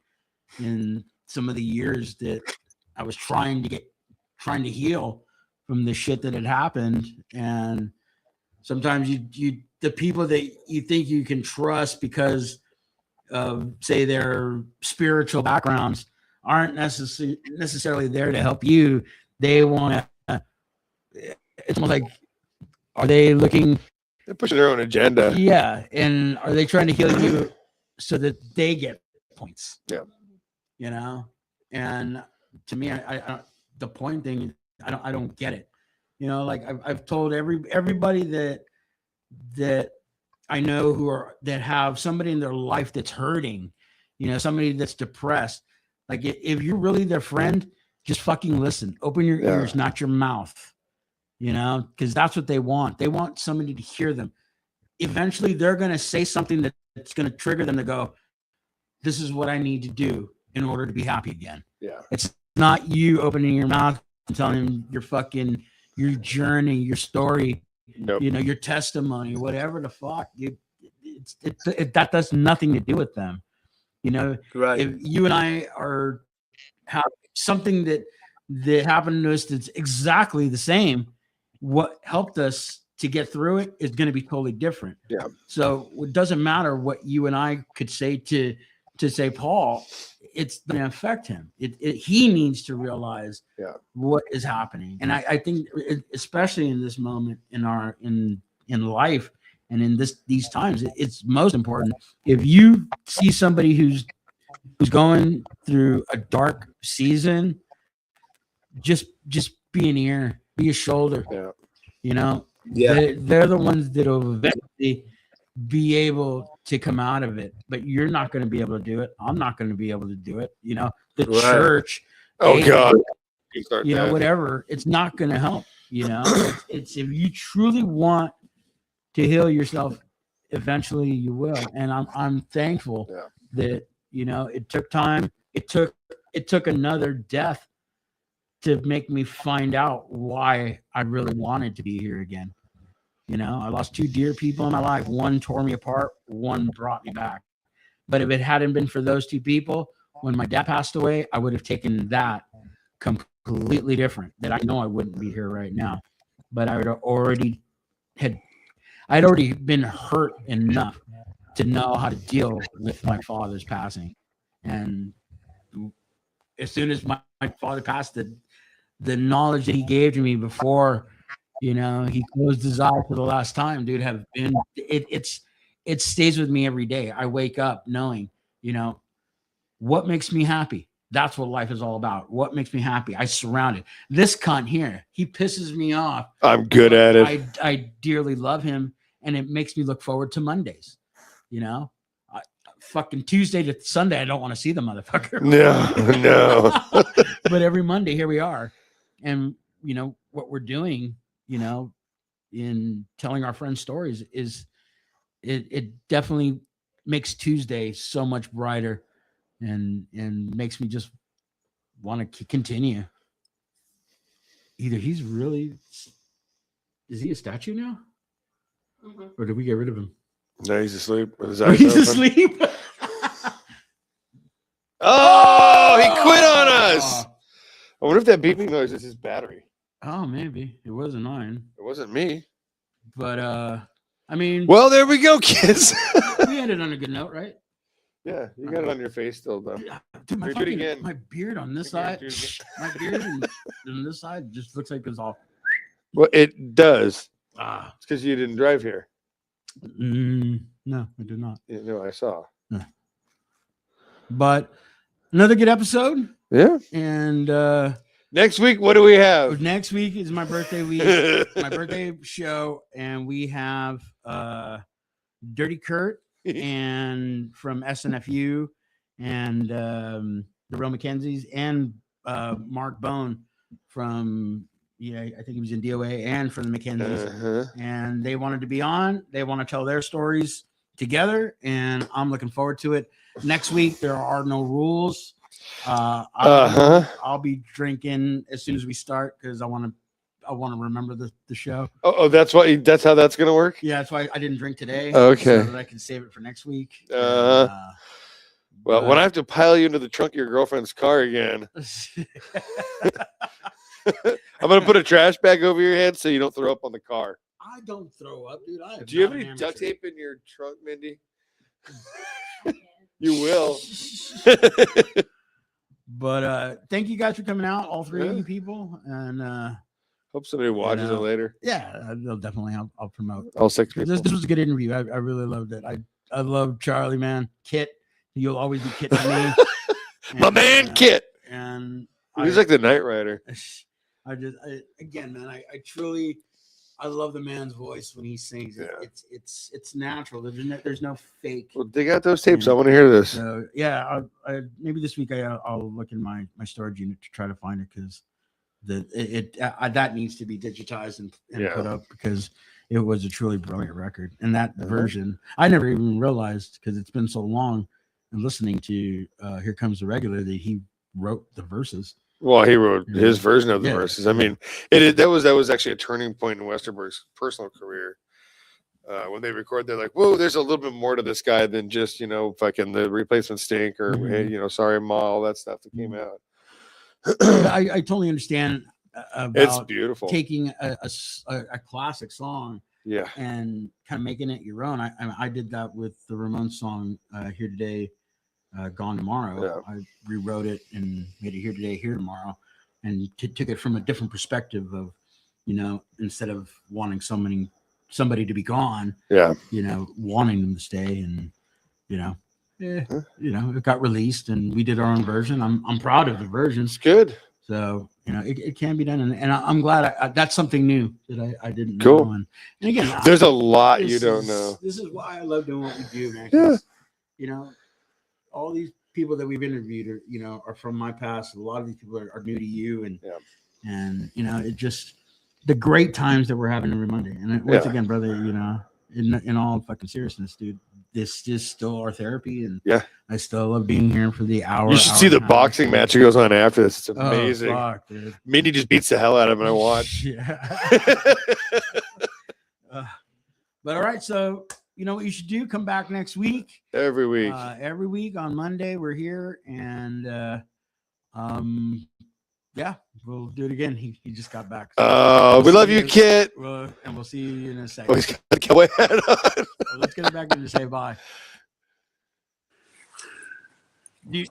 in some of the years that I was trying to heal from the shit that had happened. And sometimes the people that you think you can trust because of, say, their spiritual backgrounds aren't necessarily there to help you. They want to, it's almost like, are they looking? They're pushing their own agenda. Yeah. And are they trying to heal you so that they get points? Yeah. And to me, I the point thing, I don't get it. Like I've told everybody that I know that have somebody in their life that's hurting, somebody that's depressed. Like if you're really their friend, just fucking listen. Open your ears, not your mouth. Because that's what they want. They want somebody to hear them. Eventually, they're going to say something that's going to trigger them to go, this is what I need to do in order to be happy again. Yeah. It's not you opening your mouth and telling them your journey, your story, your testimony, whatever the fuck. That does nothing to do with them. Right. If you and I have something that happened to us that's exactly the same, what helped us to get through it is going to be totally different. Yeah. So it doesn't matter what you and I could say to say Paul, it's going to affect him. He needs to realize what is happening. And I think especially in this moment in life and in these times, it's most important. If you see somebody who's going through a dark season, just be an ear, be a shoulder. Yeah. They're the ones that will eventually be able to come out of it, but you're not going to be able to do it. I'm not going to be able to do it. The church, God, whatever, it's not going to help. It's if you truly want to heal yourself, eventually you will. And I'm thankful that it took time. It took another death to make me find out why I really wanted to be here again. I lost two dear people in my life. One tore me apart. One brought me back. But if it hadn't been for those two people, when my dad passed away, I would have taken that completely different. That I know I wouldn't be here right now. But I'd already been hurt enough to know how to deal with my father's passing. And as soon as my father passed, the knowledge that he gave to me before, he closed his eyes for the last time, dude, it stays with me every day. I wake up knowing, what makes me happy. That's what life is all about. What makes me happy? I surround it. This cunt here, he pisses me off. I'm good at it. I dearly love him, and it makes me look forward to Mondays. Fucking Tuesday to Sunday, I don't want to see the motherfucker. No. But every Monday, here we are. And, what we're doing, in telling our friends stories is it definitely makes Tuesday so much brighter and makes me just want to continue. Either is he a statue now? Mm-hmm. Or did we get rid of him? No, he's asleep. He's asleep. Oh, he quit on us. I wonder if that beeping noise is his battery. Oh, maybe. It wasn't mine. It wasn't me. But I mean, well, there we go, kids. We ended on a good note, right? Yeah, you got it on your face still, though. Dude, my beard on this side, my beard on this side just looks like it's all. Well, it does. It's because you didn't drive here. No, I did not. Yeah, no, I saw. No. But another good episode. Yeah. And next week, what do we have? Next week is my birthday week, my birthday show, and we have Dirty Kurt and from SNFU and the Real Mackenzies and Mark Bone from I think he was in DOA and from the Mackenzies. And they wanted to be on. They want to tell their stories together, and I'm looking forward to it. Next week there are no rules. I'll be drinking as soon as we start because I want I want to remember the show. That's how that's gonna work. Yeah, that's why I didn't drink today. Okay. So that I can save it for next week. Well, when I have to pile you into the trunk of your girlfriend's car again, I'm gonna put a trash bag over your head so you don't throw up on the car. I don't throw up, dude. Do you have any duct tape in your trunk, Mindy? You will. But thank you guys for coming out, all three of you people, and hope somebody watches it later. Yeah, they'll definitely. I'll promote all 6 people. This was a good interview. I really loved it. I love Charlie, man. Kit, you'll always be Kit to me. My man, Kit. And he's like the Knight Rider. Again, man, I truly. I love the man's voice when he sings. Yeah. It's natural. There's no fake. Well, dig out those tapes. I want to hear this. So yeah, maybe this week I'll look in my storage unit to try to find it because that needs to be digitized and put up because it was a truly brilliant record. And that version I never even realized because it's been so long and listening to Here Comes the Regular that he wrote the verses. Well, he wrote his version of the verses. I mean, that was actually a turning point in Westerberg's personal career. When they record, they're like, "Whoa, there's a little bit more to this guy than just fucking the Replacement Stink or hey, Sorry Ma, all that stuff that came out." I totally understand. It's beautiful. Taking a classic song, and kind of making it your own. I did that with the Ramones song "Here Today." Gone Tomorrow. I rewrote it and made it Here Today, Here Tomorrow, and took it from a different perspective of, instead of wanting somebody to be gone, wanting them to stay, and it got released and we did our own version. I'm proud of the version. It's good. So it can be done, and I'm glad that's something new that I didn't know. Cool. And again, there's a lot you don't know. This is why I love doing what we do, man. Yeah. All these people that we've interviewed are from my past. A lot of these people are new to you, and it just the great times that we're having every Monday. And once again, brother, in all fucking seriousness, dude, this is still our therapy, and I still love being here for the hour. You should see the boxing match that goes on after this. It's amazing. Oh, fuck, dude. Mindy just beats the hell out of him, and I watch. But all right, so. You know what you should do? Come back next week. Every week. Every week on Monday we're here, and we'll do it again. He just got back. So we love you, Kit. And we'll see you in a second. Oh, he's got the cowboy hat on. Let's get it back in to say bye. And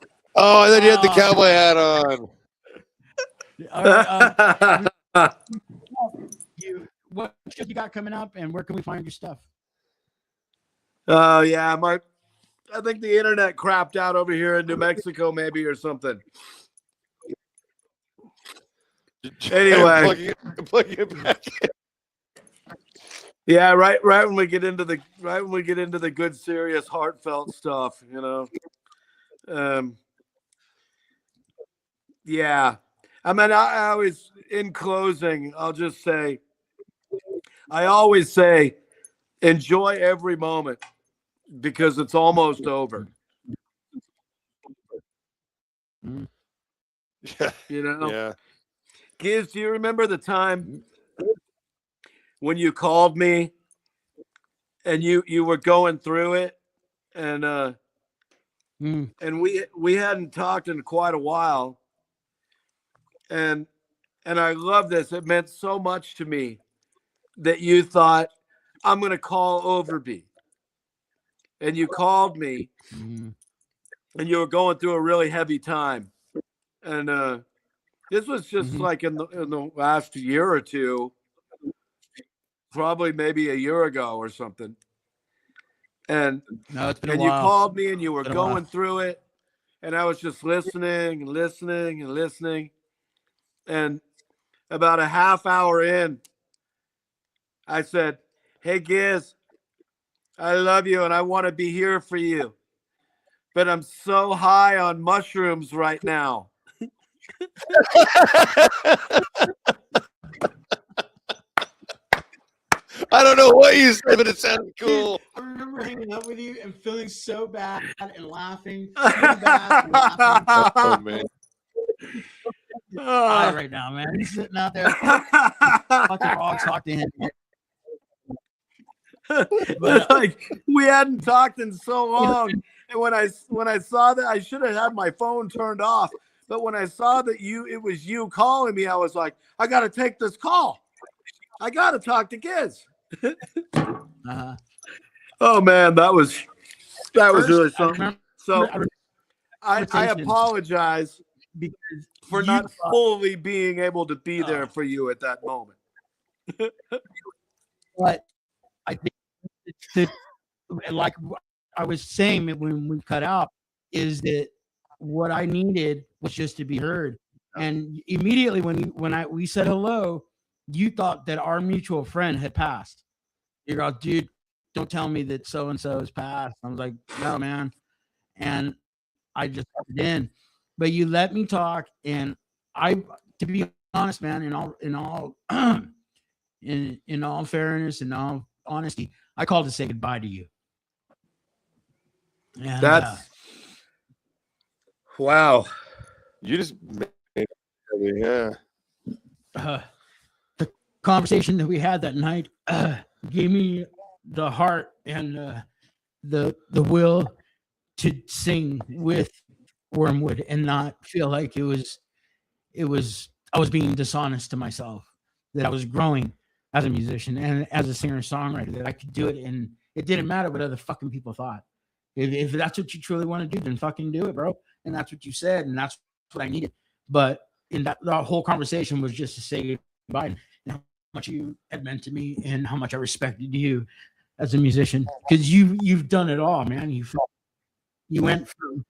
then you had the cowboy hat on. All right, what you got coming up, and where can we find your stuff? I think the internet crapped out over here in New Mexico, maybe, or something. Anyway, plug it back in. Yeah, right when we get into the good, serious, heartfelt stuff, I mean, I always, in closing, I'll just say, I always say, enjoy every moment. Because it's almost over. Yeah. Yeah. Gizz, do you remember the time when you called me and you were going through it and we hadn't talked in quite a while and I love this. It meant so much to me that you thought, I'm going to call Overbey. And you called me, and you were going through a really heavy time, and this was just like in the last year or two, probably maybe a year ago or something. And it's been a while. You called me, and you were going through it, and I was just listening and listening and listening, and about a half hour in, I said, "Hey, Gizz, I love you and I want to be here for you, but I'm so high on mushrooms right now." I don't know what you said, but it sounded cool. I remember hanging out with you and feeling so bad and laughing. So bad and laughing. Oh, man. right now, man. He's sitting out there. Fucking Rock talk to him. But like we hadn't talked in so long, and when I saw that, I should have had my phone turned off. But when I saw that it was you calling me, I was like, I got to take this call. I got to talk to Gizz. Oh man, that was really something. So I apologize because for not fully being able to be there for you at that moment. But I think that, like I was saying when we cut out, is that what I needed was just to be heard. And immediately when we said hello, you thought that our mutual friend had passed. You're like, dude, don't tell me that so and so has passed. I was like, no, man. And I just it in. But you let me talk, and to be honest, man, in all fairness and all honesty, I called to say goodbye to you. And that's wow. You just made it, yeah. The conversation that we had that night gave me the heart and the will to sing with Wormwood and not feel like it was I was being dishonest to myself, that I was growing as a musician and as a singer-songwriter, that I could do it, and it didn't matter what other fucking people thought. If that's what you truly want to do, then fucking do it, bro. And that's what you said, and that's what I needed. But in that whole conversation was just to say goodbye and how much you had meant to me and how much I respected you as a musician, because you've done it all, man. You went from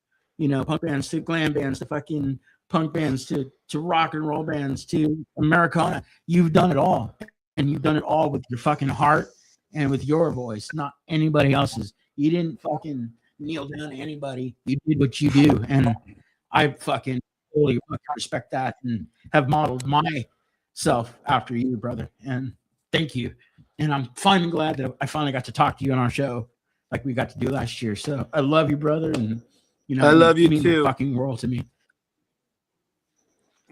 punk bands to glam bands to fucking punk bands to rock and roll bands to Americana. You've done it all, and you've done it all with your fucking heart and with your voice, not anybody else's. You didn't fucking kneel down to anybody. You did what you do, and I fucking totally respect that and have modeled myself after you, brother. And thank you. And I'm finally glad that I finally got to talk to you on our show like we got to do last year. So I love you, brother, and I love you mean too. The fucking world to me.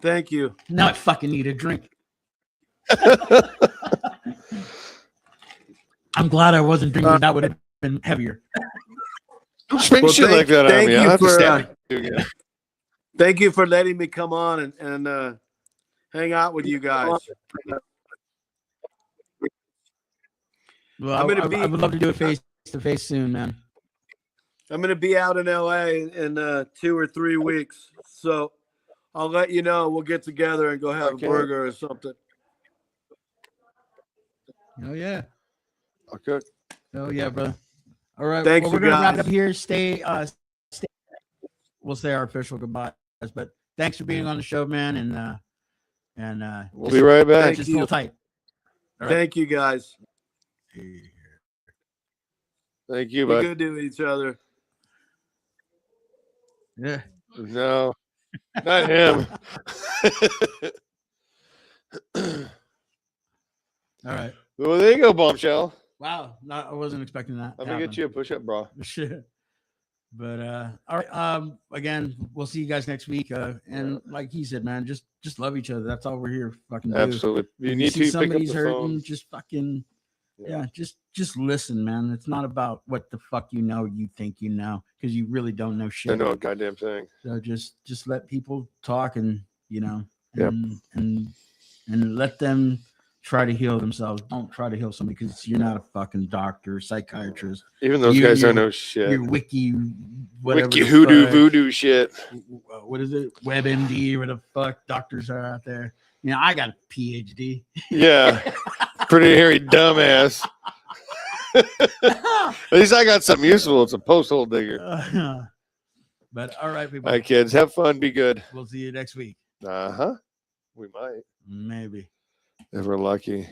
Thank you. Now I fucking need a drink. I'm glad I wasn't drinking. That would have been heavier. Well, shit like that on me. I have to stand again. Thank you for letting me come on and hang out with you guys. Well, I would love to do it face to face soon, man. I'm going to be out in LA in 2 or 3 weeks. So I'll let you know. We'll get together and go have a burger or something. Oh, yeah. Okay. Oh, yeah, brother. All right. Thanks, we're going to wrap guys. up here. Stay. We'll say our official goodbyes, but thanks for being on the show, man. And we'll be right back. Just hold tight. All right. Thank you, guys. Thank you, Be bud. good to each other. Yeah. No, not him. All right. Well, there you go, bombshell. Wow. I wasn't expecting that. I'm gonna get you a push-up bra. Shit. But all right. Again, we'll see you guys next week. And like he said, man, just love each other. That's all we're here fucking do. Absolutely. You need to see pick up somebody's the hurting, phone. just fucking just listen, man. It's not about what the fuck you think you know, because you really don't know shit. I know a goddamn thing. So just let people talk, and and let them try to heal themselves. Don't try to heal somebody, because you're not a fucking doctor, psychiatrist. Even those guys don't know shit. You're wiki hoodoo voodoo shit. What is it? WebMD, where the fuck doctors are out there. I got a PhD. Yeah. Pretty hairy dumbass. At least I got something useful. It's a post hole digger. But all right, people. All right, kids. Have fun. Be good. We'll see you next week. Uh-huh. We might. Maybe. If we're lucky.